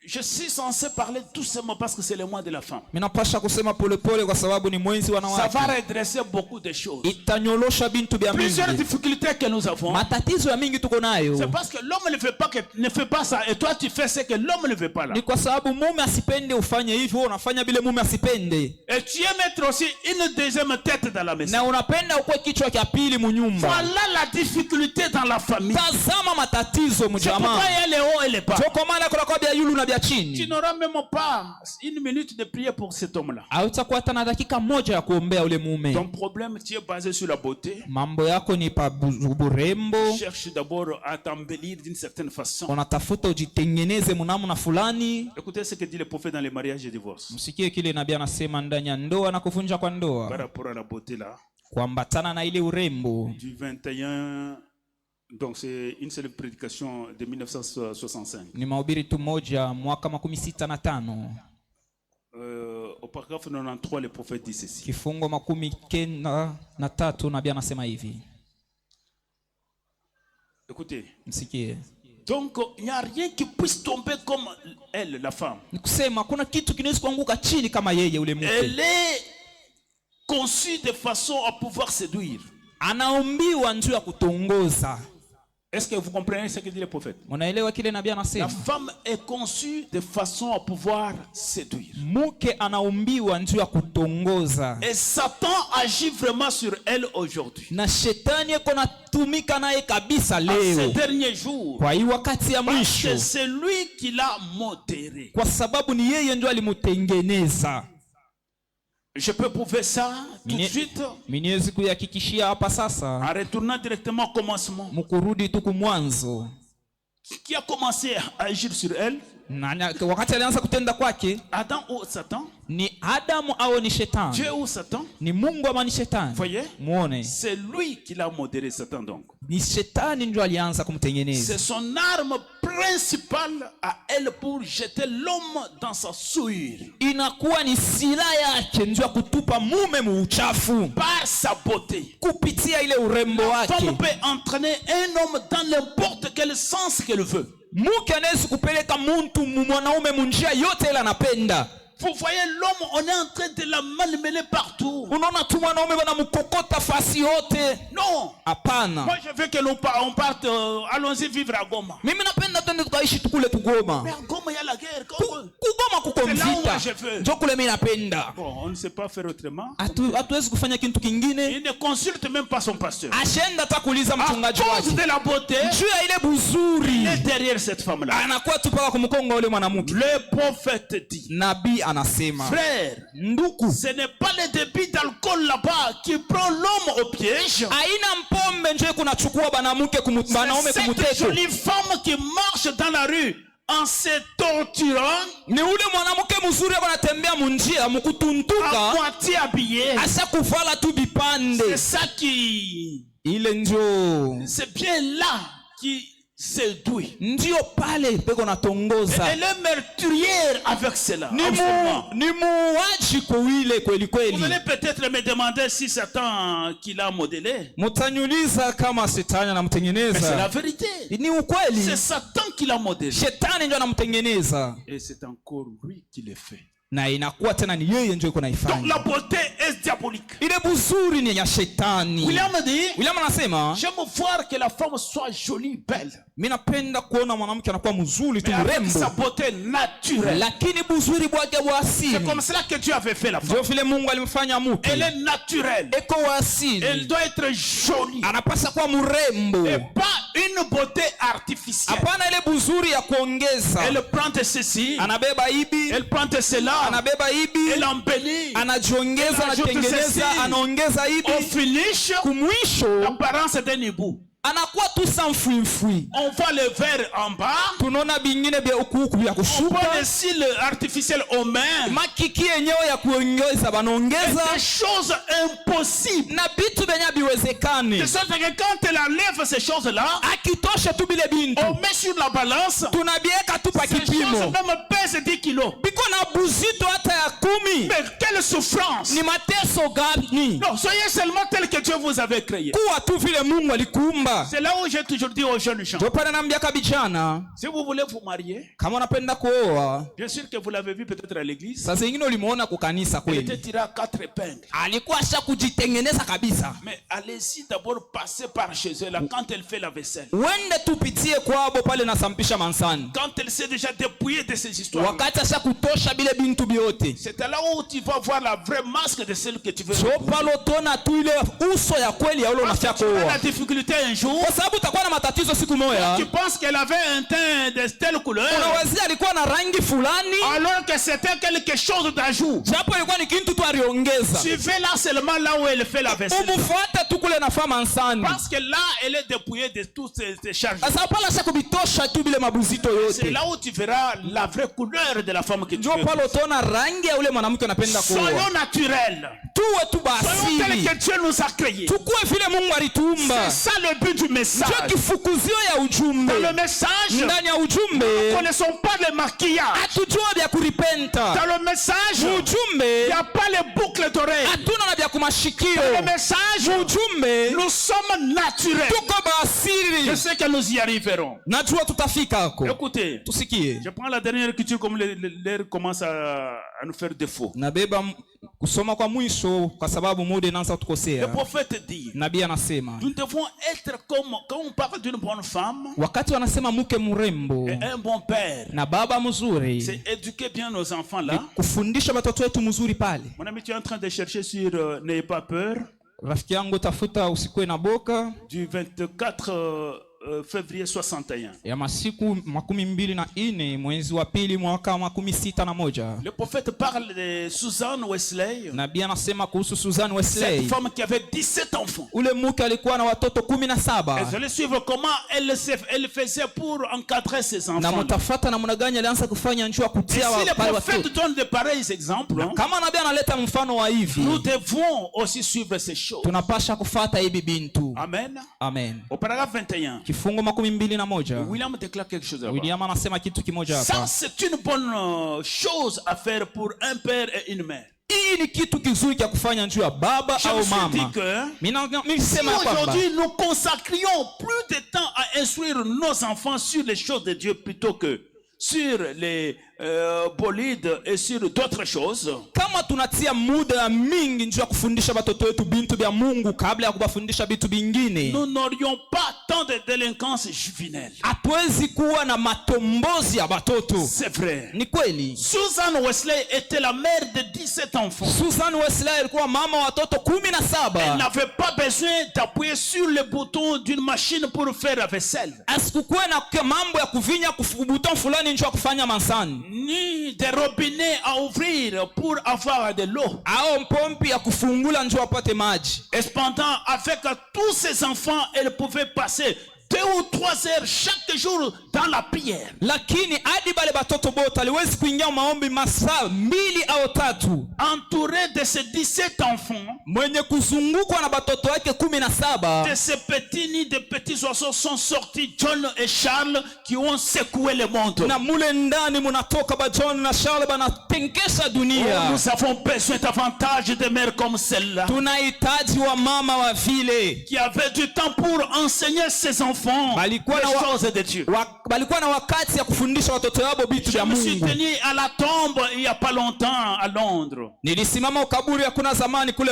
Je suis censé parler tout simplement parce que c'est le mois de la femme. Minapasha kusema polepole kwa sababu ni mwezi Ça va wanawake. redresser beaucoup de choses. Itanyolosha bintu bya Plusieurs mingi. difficultés que nous avons. Matatizo ya mingi tuko nayo. C'est parce que l'homme ne fait pas ça et toi tu fais ce que l'homme ne veut pas là. Ni kwa sababu mume asipende ufanye hivyo, wewe unafanya bile mume asipende. Et tu aimes mettre aussi une deuxième tête dans la maison. Na unapenda ukwe kichwa cha pili munyumba. Voilà la difficulté dans la famille. Tazama matatizo C'est mjamaa. pourquoi il y a les hauts et les bas. Toko maana kuna kwa bia yulu na bia Tu chini. n'auras même pas une minute de prière pour cet homme-là. Hautakuwa hata na dakika moja ya kuombea ule mume. Ton problème, tu es basé sur la beauté. Mambo yako ni pa burembo. Cherche d'abord à t'embellir d'une certaine façon. Unatafuta ujitengeneze munamna fulani. Écoutez ce que dit le prophète dans les mariages et divorces. Msikie kile nabii anasema ndani ya ndoa na kuvunja kwa Par ndoa. rapport à la beauté là. Kuambatana na ile urembo. Du 21, donc c'est une seule prédication de 1965. Ni mahubiri tu moja mwaka 65. Au paragraphe 93, le prophète dit ceci. Kifungo 93 nabii anasema hivi. Écoutez. Msikie. Donc il n'y a rien qui puisse tomber comme elle, la femme. Nikusema kuna kitu kinaweza kuanguka chini kama yeye ule mke. Elle est conçue de façon à pouvoir séduire. Anaumbiwa njoo ya kutongoza. Est-ce que vous comprenez ce que dit le prophète? Unaelewa kile nabii La anasema? femme est conçue de façon à pouvoir séduire. Mke anaumbiwa njoo ya kutongoza. Et Satan agit vraiment sur elle aujourd'hui. Na shetani yako natumika naye kabisa À ces leo. derniers jours. Kwa hii wakati ya Parce mwisho. que c'est lui qui l'a modéré. Kwa sababu ni yeye ndio alimutengeneza. Je peux prouver ça tout de suite Miniwezi kuyahakikishia hapa sasa. en retournant directement au commencement. Mkurudi tu kumwanzo. Qui a commencé à agir sur elle? Wakati alianza kutenda kwake Adam ou Satan? ni Adamu au ni shetani? Dieu ou Satan? Ni Mungu ama ni shetani? Voyez? Muone. C'est lui qui l'a modéré, Satan donc. Ni shetani ndio alianza kumtengeneza. C'est son arme principale à elle pour jeter l'homme dans sa souillure. Inakuwa ni silaha yake ndio kutupa mume muuchafu. Par sa beauté. Kupitia ile urembo La wake. femme peut entraîner un homme dans n'importe quel sens qu'elle veut. Mke anaweza kupeleka mtu mwanaume munjia yote ile anapenda. Vous voyez l'homme, on est en train de la malmener partout. Unaona tu mwanaume wanamkokota fasi yote. Non. Hapana. Moi je veux que on parte, allons-y vivre à Goma. Mimi napenda twende tukaishi tukule Tugoma. Mais à Goma il y a la guerre. Kugoma kuko C'est là où moi mvita. je veux. Ndio kule mimi napenda. Bon, on ne sait pas faire autrement. Hatuwezi kufanya kitu kingine. Il ne consulte même pas son pasteur. Ashenda hata kuuliza À mchungaji cause wake. de la beauté, Juu ya ile buzuri. il est derrière cette femme-là. Anakuwa tu paka kumkonga ule mwanamke. Le prophète dit, Nabii anasema, frère, ndugu, ce n'est pas le débit d'alcool là-bas qui prend l'homme au piège. aina mpombe nje kunachukua banamke banaume C'est cette kumuteko. jolie femme qui marche dans la rue en se torturant, Ni ule mwanamke mzuri anatembea munjia à mkutuntuka, moitié habillé. asa kuvala tu C'est bipande. ça qui... Ile ndio C'est bien là qui séduit. ndio pale peko natongoza. Elle est meurtrière avec cela. Absolument. Ni muuaji kwa ile kweli Vous kweli. allez peut-être me demander si Satan qui l'a modélé. Mutanyuliza kama shetani Mais c'est la anamtengeneza. vérité. Ni ukweli. C'est Satan qui l'a modélé. Shetani ndio anamtengeneza. Et c'est encore lui qui le fait. Na inakuwa tena ni yeye ndio iko Donc naifanya. la beauté est diabolique. Ile buzuri ni ya shetani. William dit, William anasema, j'aime voir que la femme soit jolie, belle. mimi napenda kuona mwanamke anakuwa mzuri tu Mais avec sa mrembo. beauté naturelle. Lakini buzuri bwake wa C'est asili. comme cela que Dieu avait fait la femme. Ndio vile Mungu alimfanya mke. Elle est naturelle. Eko wa Elle asili. doit être jolie. Anapasa kuwa mrembo. Et pas une beauté artificielle. Hapana ile buzuri ya kuongeza. Elle prend ceci, Anabeba hivi, elle prend cela, anabeba hivi, elle embellit. anajiongeza, Elle ajoute anatengeneza, ceci. anaongeza Au hivi. finish, Kumwisho l'apparence d'un hibou. anakuwa tu sanfui. On voit le verre en bas. Tunaona bingine bya ukuku bya On kushuka. voit le cils artificiel aux mains. Makiki yenyewe ya kuongeza banaongeza. Des choses impossibles. Na bitu benya biwezekane. De sorte que quand elle enlève ces choses-là, akitosha tu bile bintu. on met sur la balance. Tunabieka tu pa Ces choses kipimo. même pèsent 10 kilos. Biko na buzito hata ya 10. Mais quelle souffrance! Ni mateso gani? Non, soyez seulement tel que Dieu vous avait créé. Kuwa tu vile Mungu alikuumba. C'est là où j'ai toujours dit aux jeunes gens. Ndio pale naambia kabijana, Si vous voulez vous marier, kama unapenda kuoa, bien sûr que vous l'avez vu peut-être à l'église. sasa ingine ulimuona kukanisa Il était kweli. tiré à 4 épingles. Alikuwa asha kujitengeneza kabisa. Mais allez-y d'abord passer par chez elle là, quand elle fait la vaisselle. Wende tupitie kwabo pale na sampisha mansani. Quand elle s'est déjà dépouillée de ces histoires. Wakati asha kutosha bile bintu biote. C'est là où tu vas voir la vraie masque de celle que tu veux. So palo tona tu ile uso ya kweli ya ule unafia Tu as la kuoa. difficulté un jour. Kwa sababu utakuwa na matatizo siku moja. Tu penses qu'elle avait un teint de telle couleur. Unawazia alikuwa na rangi fulani. Alors que c'était quelque chose d'ajout. Japo ilikuwa ni kintu tu aliongeza. Suivez-la seulement là où elle fait la vaisselle. Umufuate tu kule nafaa mansani. Parce que là, elle est dépouillée de toutes ces charges. Sasa pale asha kubitosha tu bile mabuzito C'est yote. là où tu verras la vraie couleur de la femme que tu Ndio veux. pale utaona rangi ya ule mwanamke unapenda kuoa. Soyons naturels. Tuwe tu Soyons tels basili. que Dieu nous a créés. Tukue vile Mungu alituumba. C'est ça le but du message. Ndio kifukuzio ya ujumbe. Dans le message, Ndani ya nous ujumbe ne connaissons pas le maquillage. hatujua vya kuripenta. Dans le message, il Ujumbe n'y a pas les boucles d'oreilles. hatuna na vya kumashikio. Dans le message, Ujumbe nous sommes naturels. tuko basili. Je sais que nous y arriverons. Najua tutafika hako. Écoutez, Tusikie. je prends la dernière écriture comme l'air commence à nous faire défaut. Nabeba kusoma kwa mwisho kwa sababu muda inaanza Le kutukosea. prophète dit, Nabii anasema nous devons être comme, quand on parle d'une bonne femme wakati wanasema mke mrembo et un bon père, na baba mzuri, c'est éduquer bien nos enfants là. kufundisha watoto wetu mzuri pale. Mon ami, tu es en train de chercher sur N'ayez pas peur, Rafiki yangu tafuta usikue na boka du 24 février 61. ya masiku 24 mwezi wa pili mwaka 61. Le prophète parle de Susan Wesley, Nabii anasema kuhusu Susan Wesley. cette femme qui avait 17 enfants. Ule mke alikuwa na watoto Et 17. je vais suivre comment elle faisait pour encadrer ses Na enfants. mtafata namna gani alianza kufanya njoo Et kutia si le pale prophète watoto. donne de pareils exemples, Kama nabii analeta mfano wa hivi, nous devons aussi suivre ces choses. tunapasha kufata hivi bintu. Amen. Amen. Au paragraphe 21, Kifungo 21. William déclare quelque chose là-bas. William anasema kitu kimoja Ça, hapa. c'est une bonne chose à faire pour un père et une mère. Hii ni kitu kizuri cha kufanya njoo ya baba Je me au suis dit mama. que Mimi si sema kwamba aujourd'hui nous consacrions plus de temps à instruire nos enfants sur les choses de Dieu plutôt que sur les bolides et sur d'autres choses, kama tunatia muda mingi njoo ya kufundisha watoto wetu bintu vya Mungu kabla ya kuwafundisha vitu vingine, nous n'aurions pas tant de délinquance juvénile. hatuwezi kuwa na matombozi ya watoto. C'est vrai. Ni kweli. Susan Wesley était la mère de 17 enfants. Susan Wesley alikuwa mama wa watoto Elle 17. n'avait pas besoin d'appuyer sur le bouton d'une machine pour faire la vaisselle. Asikukuwe na mambo ya kuvinya buton fulani njoo ya kufanya mansani. Ni des robinets à ouvrir pour avoir de l'eau. Au mpompi ya kufungula njoo apate maji. Et cependant, avec tous ses enfants, elle pouvait passer 2 ou 3 heures chaque jour dans la prière. Lakini hadi bale batoto bote aliwezi kuingia maombi masaa 2 au 3. Entouré de ces 17 enfants, Mwenye kuzungukwa na batoto wake 17. de ces petits nids de petits oiseaux sont sortis John et Charles qui ont secoué le monde. Na mule ndani munatoka ba John na Charles banatenkesha Oh, dunia. nous avons besoin davantage de mères comme celle-là, Tunahitaji wa mama wa vile. qui avaient du temps pour enseigner ses enfants Balikuwa les na choses de Dieu. balikuwa na wakati ya kufundisha watoto wao vitu Je vya me suis Mungu. tenu à la tombe il n'y a pas longtemps à Londres. Nilisimama ukaburi ya kuna zamani kule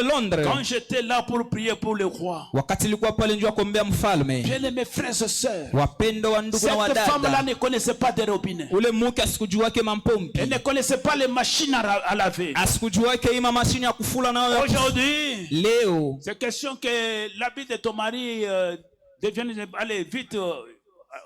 Londres. Quand j'étais là pour prier pour le roi, Wakati nilikuwa pale njoo kuombea mfalme. bien aimés frères et sœurs, Wapendo wa ndugu na cette femme-là wadada. ne connaissait pas de robinet. Ule mke asikujuake mampompi. Elle ne connaissait pas les machines à laver. Asikujuake ima mashini ya kufula nayo. Aujourd'hui, Leo c'est question que l'habit de ton mari devienne, allez vite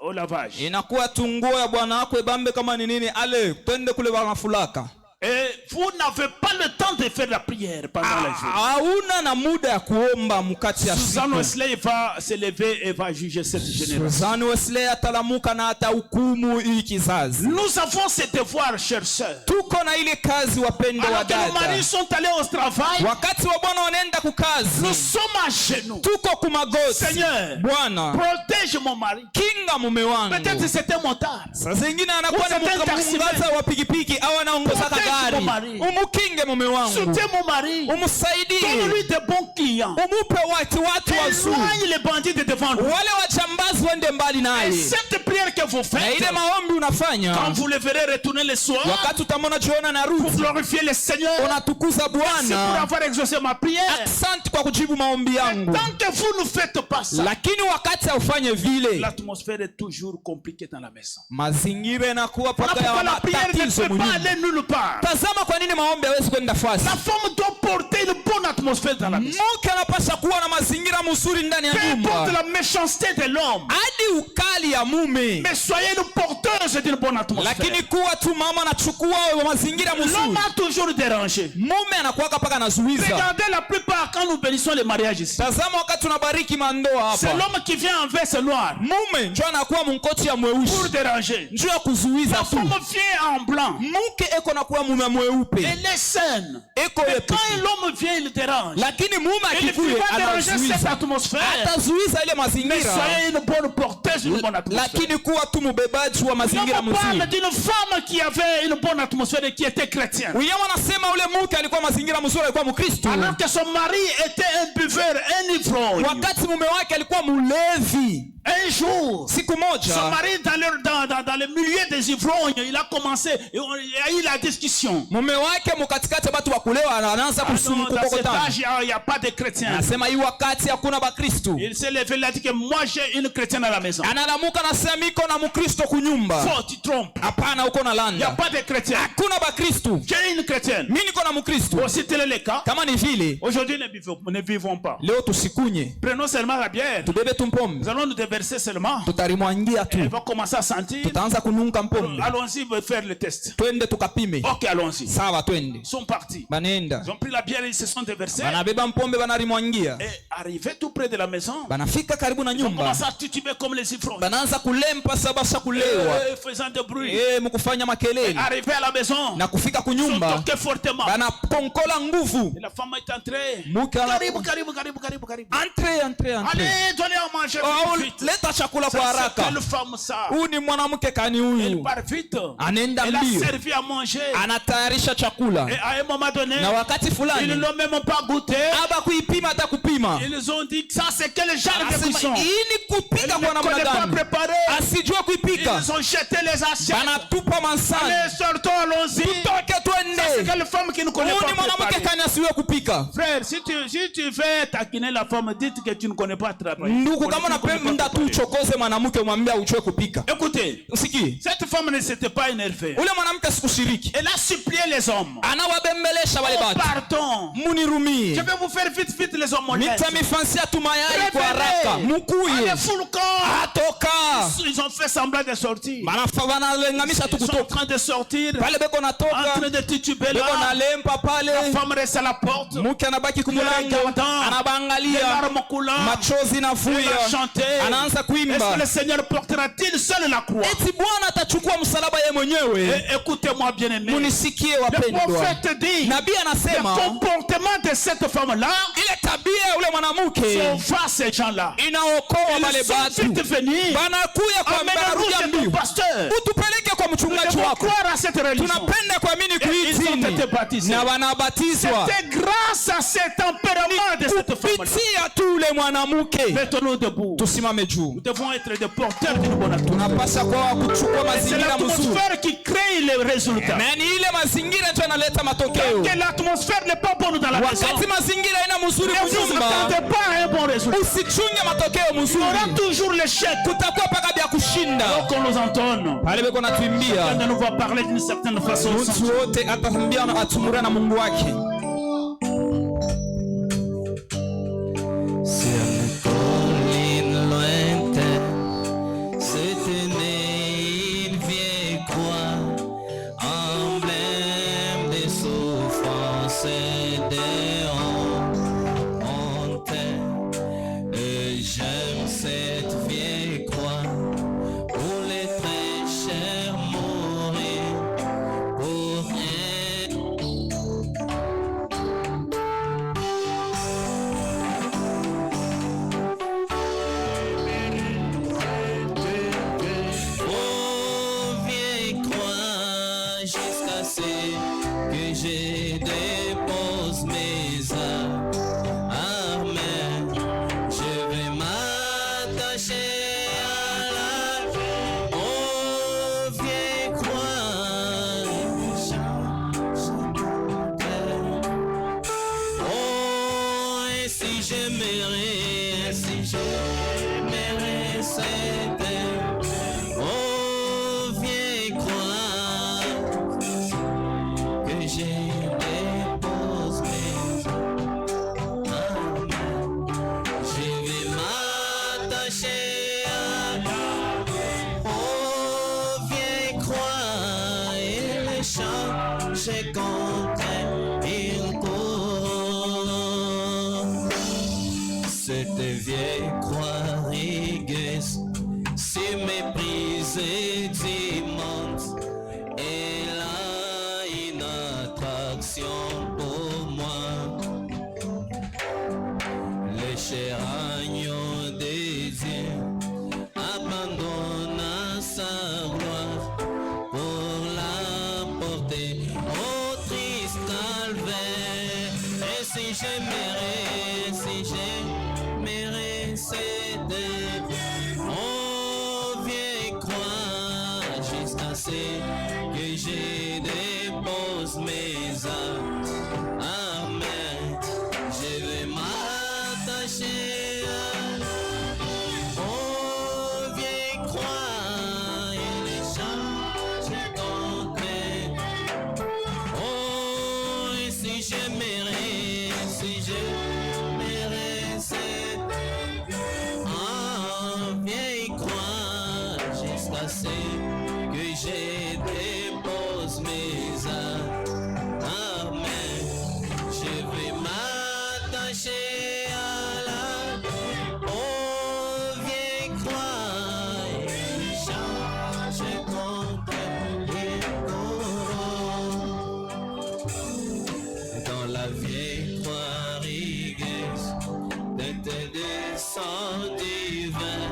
au lavage. inakuwa tunguo ya bwana wako ibambe kama ni nini, ale twende kule wanafulaka. Et vous n'avez pas le temps de faire la prière pendant la journée. hauna na muda ya kuomba mkati ya Suzanne siku. Wesley va se lever et va juger cette génération. Suzanne Wesley atalamuka na atahukumu hii kizazi. Nous avons ce devoir, chers sœurs. Tuko na ile kazi wapendo wa Alors que nos dada. maris sont allés au travail, Wakati wa Bwana wanaenda nous kukazi, sommes à genoux. tuko kumagoti. Seigneur, Bwana, protège mon mari. kinga mume wangu. Peut-être c'était mon tard. Saa zingine anakuwa ni Usitende mkamungaza wa pikipiki au anaongoza Protège gari. mon mari. Umukinge mume wangu. Soutiens mon mari. Umsaidie. Donne-lui de bons clients. Umupe watu wazuri. Éloigne les bandits de devant lui. Wale wajambazi wende mbali Et naye. cette prière que vous Na faites, ile maombi unafanya, quand vous le verrez retourner le soir, wakati utamwona jiona na pour rudi, glorifier le Seigneur, unatukuza merci pour Bwana. avoir exaucé ma prière. Asante kwa kujibu maombi yangu. Tant que vous ne faites pas ça, Lakini wakati haufanye vile, l'atmosphère est toujours compliquée dans la maison. mazingira yanakuwa Voilà paka ya pourquoi la prière ne matatizo peut pas muhimu. aller nulle part. Tazama kwa nini maombi hawezi kwenda fasi. La femme doit porter une bonne atmosphère dans la maison. Mke anapaswa kuwa na mazingira mzuri ndani ya Peu importe nyumba. la méchanceté de l'homme, Hadi ukali ya mume. mais soyez une porteuse d'une bonne atmosphère. Lakini kuwa tu mama anachukua mazingira L'homme mzuri. a toujours dérangé. Mume anakuwa paka anazuiza. Regardez la plupart quand nous bénissons les mariages ici. Tazama wakati tunabariki mandoa C'est hapa. l'homme qui vient en veste noire Mume ndio anakuwa mkoti ya pour mweusi. déranger. Ndio ya kuzuiza La tu. femme vient en blanc. Mke eko nakuwa mume mweupe. Elle est saine. Eko Et yetu. quand l'homme vient, il dérange. Lakini mume Il ne akikuye peut pas déranger cette anazuiza. atmosphère. Atazuiza ile Mais mazingira. soyez une bonne porteuse, une bonne atmosphère. Lakini kuwa tu mubebaji wa mazingira On parle mzuri. d'une femme qui avait une bonne atmosphère et qui était chrétienne. William anasema ule mke alikuwa mazingira mzuri, alikuwa Mkristo. Alors que son mari était un buveur, un ivrogne. Wakati mume wake alikuwa mlevi. Un jour, Siku son moja mari dans le milieu des ivrognes, il a commencé, il y a eu la discussion. mume wake mkatikati watu wa kulewa anaanza Ah non, dans cet kusumukokotana. âge, il n'y a pas de chrétiens. Anasema hii wakati hakuna Bakristo. Il s'est levé, il a dit que moi j'ai une chrétienne à la maison. Analamuka anasema iko na Mkristo kunyumba. Faux, tu trompes. Hapana, uko na Il n'y a landa. pas de chrétiens. Hakuna Bakristo. J'ai une chrétienne. Mimi niko na Mkristo. Bon, si tel est le cas, Kama ni vile, aujourd'hui ne vivons pas. leo tusikunye. Prenons seulement la bière. Tubebe tu Nous mpombe. allons nous déverser seulement. Tutarimwangia tu. Elle va commencer à sentir. Tutaanza kununka mpombe. Allons-y faire le test. Twende tukapime. Ok, allons-y. Sawa, twende. Ils sont partis. Banenda. Ils ont pris la bière et ils se sont déversés. Banabeba mpombe banarimwangia. Et arrivé tout près de la maison, Banafika karibu na ils ont nyumba. commencé à tituber comme les ivrognes. Banaanza kulempa sabasha kulewa. Faisant de bruit. Mkufanya makelele. Arrivé à la maison, Na kufika ils ont kunyumba. toqué fortement. Banaponkola nguvu. Et la femme est entrée. Mke ana- Karibu, karibu, karibu, karibu, karibu. Entre. Allez, donnez à manger Oh, vite. leta chakula kwa Ça, c'est haraka. quelle femme ça? Huyu ni mwanamke kani Elle huyu. part vite. Anaenda Elle a mbio. servi à manger. Anatayarisha chakula. Et à un moment donné, Na wakati ils ne fulani l'ont même pas goûté. aba kuipima hata kupima. Ils ont dit que ça c'est quel genre de Anasema cuisson. hii ni Elle kupika ne kwa namna connaît pas gani? préparer. Asijue kuipika. Ils ont jeté les assiettes. Banatupa mansani. Allez, sortons, allons-y. Tutoke Ça, c'est twende. quelle femme qui ne connaît Huyu pas ni mwanamke préparer. kani asiwe kupika. Frère, si tu veux taquiner la femme, dites que tu ne connais pas travailler. Ndugu, kama Tu ne connais pas unapenda tu préparer. uchokoze mwanamke umwambie auchwe kupika. Écoutez, Usikii? cette femme ne s'était pas énervée. Ule mwanamke sikushiriki. Elle a supplié les hommes. Anawabembelesha wale Oh, watu. pardon. Munirumie. Je vais vous faire vite, vite les hommes honnêtes. Nitamifansia tu mayai kwa haraka. Mukuye. Allez, fous le corps. Atoka. Ils ont fait semblant de sortir. Banalengamisha tu Ils sont en kutoka. train de sortir. Pale beko En natoka. train de tituber Beko là. nalempa La pale. femme reste à la porte. Mke anabaki kumulango. Les Anabangalia. larmes coulant. Machozi Elle nafuya. a chanté. Anaanza Est-ce kuimba. que le Seigneur portera-t-il seul la croix? Eti Bwana atachukua msalaba yeye mwenyewe. Et écoutez-moi bien aimé. Munisikie Le wapendwa. prophète dit. Nabii Le anasema comportement de cette femme-là ile tabia ya ule mwanamke sauva ces gens-là. inaokoa wale Ils sont watu. vite venus. Banakuya kwa Emmène-nous banarudia chez ton mbio. pasteur. Utupeleke kwa Nous mchungaji devons wako. croire à cette religion. Tunapenda kuamini Et ils ont kuitini été baptisés. na wanabatizwa C'était grâce à ce tempérament de cette femme-là. kupitia tu ule mwanamke. Mettons-nous debout. Tusimame juu. Nous devons être des porteurs d'une bonne atmosphère. Tunapaswa kwa kuchukua C'est mazingira mzuri. l'atmosphère qui crée les résultats. Na ni ile mazingira ndio yanaleta matokeo. Que l'atmosphère n'est pas bonne dans la maison. Wakati mazingira haina mzuri Ne vous kunyumba, attendez pas à un bon résultat. usichunge matokeo Il y mzuri. aura toujours l'échec. Kutakuwa paka vya kushinda. Alors qu'on nous entonne. Pale beko natuimbia. On nous va parler d'une certaine façon. Mtu wote atambia na atumura na Mungu wake. Sur les collines lointaines se tenait une vieille croix, emblème de cette vieille croix où les très chers mourraient pour que je dépose mes armes, je vais m'attacher à la vieille croix. Oh, et si j'aimerais, cette vieille croix que j'ai dépose mes armes, je vais m'attacher à vieille croix et les changer contre une couronne. Cette vieille croix rigueuse, si méprisée du monde, elle a une attraction pour moi. Les chers agneaux des dieux abandonnent sa gloire pour la porter au triste calvaire. Et si j'aimerais cette vieille croix jusqu'à ce que je dépose mes armes, je vais m'attacher aux vieilles croix et les changer contre. Oh, et si j'aimerais cette vieille croix jusqu'à ce que je dépose mes armes, je vais m'attacher à la vieille croix et changer contre une couronne. Dans la vieille croix rigueuse de sang divin,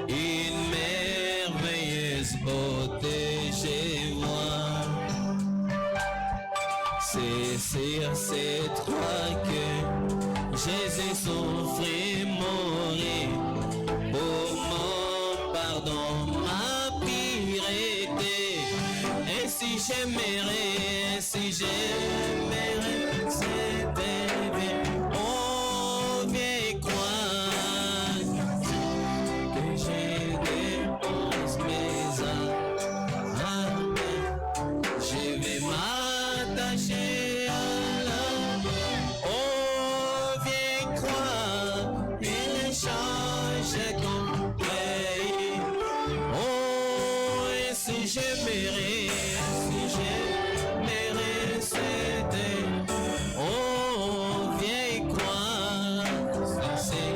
une merveilleuse beauté je vois. C'est sur cette croix que Jésus souffrit, mourit pour mon pardon, ma pureté. Et si j'aimerais cette vieille croix que je dépose mes armes, je vais m'attacher à la vieille croix et les changer contre. Oh, et si j'aimerais cette vieille croix, c'est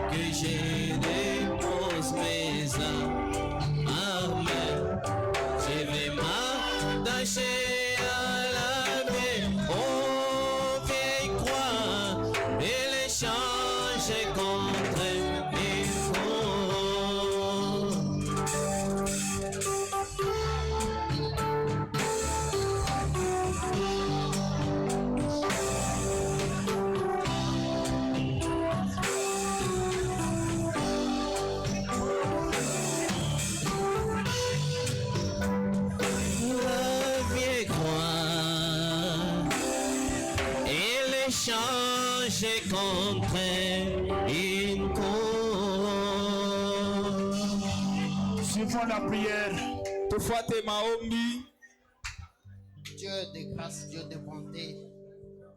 que je dépose mes armes, je vais m'attacher à la vieille croix et les changer contre une couronne. La vieille croix et les changer contre une couronne. Suivons la prière. Tufuate maombi. Dieu de grâce, Dieu de bonté,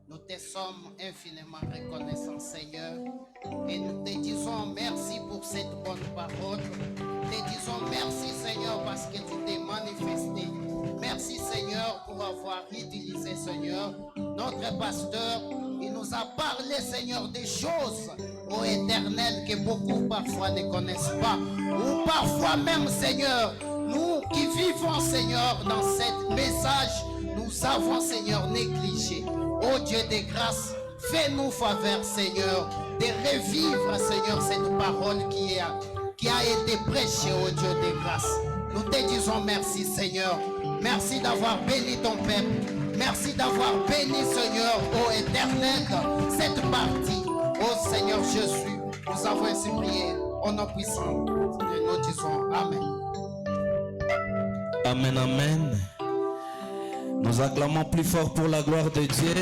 nous te sommes infiniment reconnaissants, Seigneur, et nous te disons merci pour cette bonne parole. Te disons merci, Seigneur, parce que tu t'es manifesté. Merci, Seigneur, pour avoir utilisé, Seigneur, notre pasteur. Il nous a parlé, Seigneur, des choses ô Éternel, que beaucoup parfois ne connaissent pas. Ou parfois même, Seigneur, nous qui vivons, Seigneur, dans ce message, nous avons, Seigneur, négligé. Ô Dieu de grâce, fais-nous faveur, Seigneur, de revivre, Seigneur, cette parole qui a été prêchée, ô Dieu de grâce. Nous te disons merci, Seigneur. Merci d'avoir béni ton peuple. Merci d'avoir béni, Seigneur, ô Éternel, cette partie. Ô Seigneur Jésus, nous avons ainsi prié. Au nom puissant, nous disons Amen. Amen, amen. Nous acclamons plus fort pour la gloire de Dieu.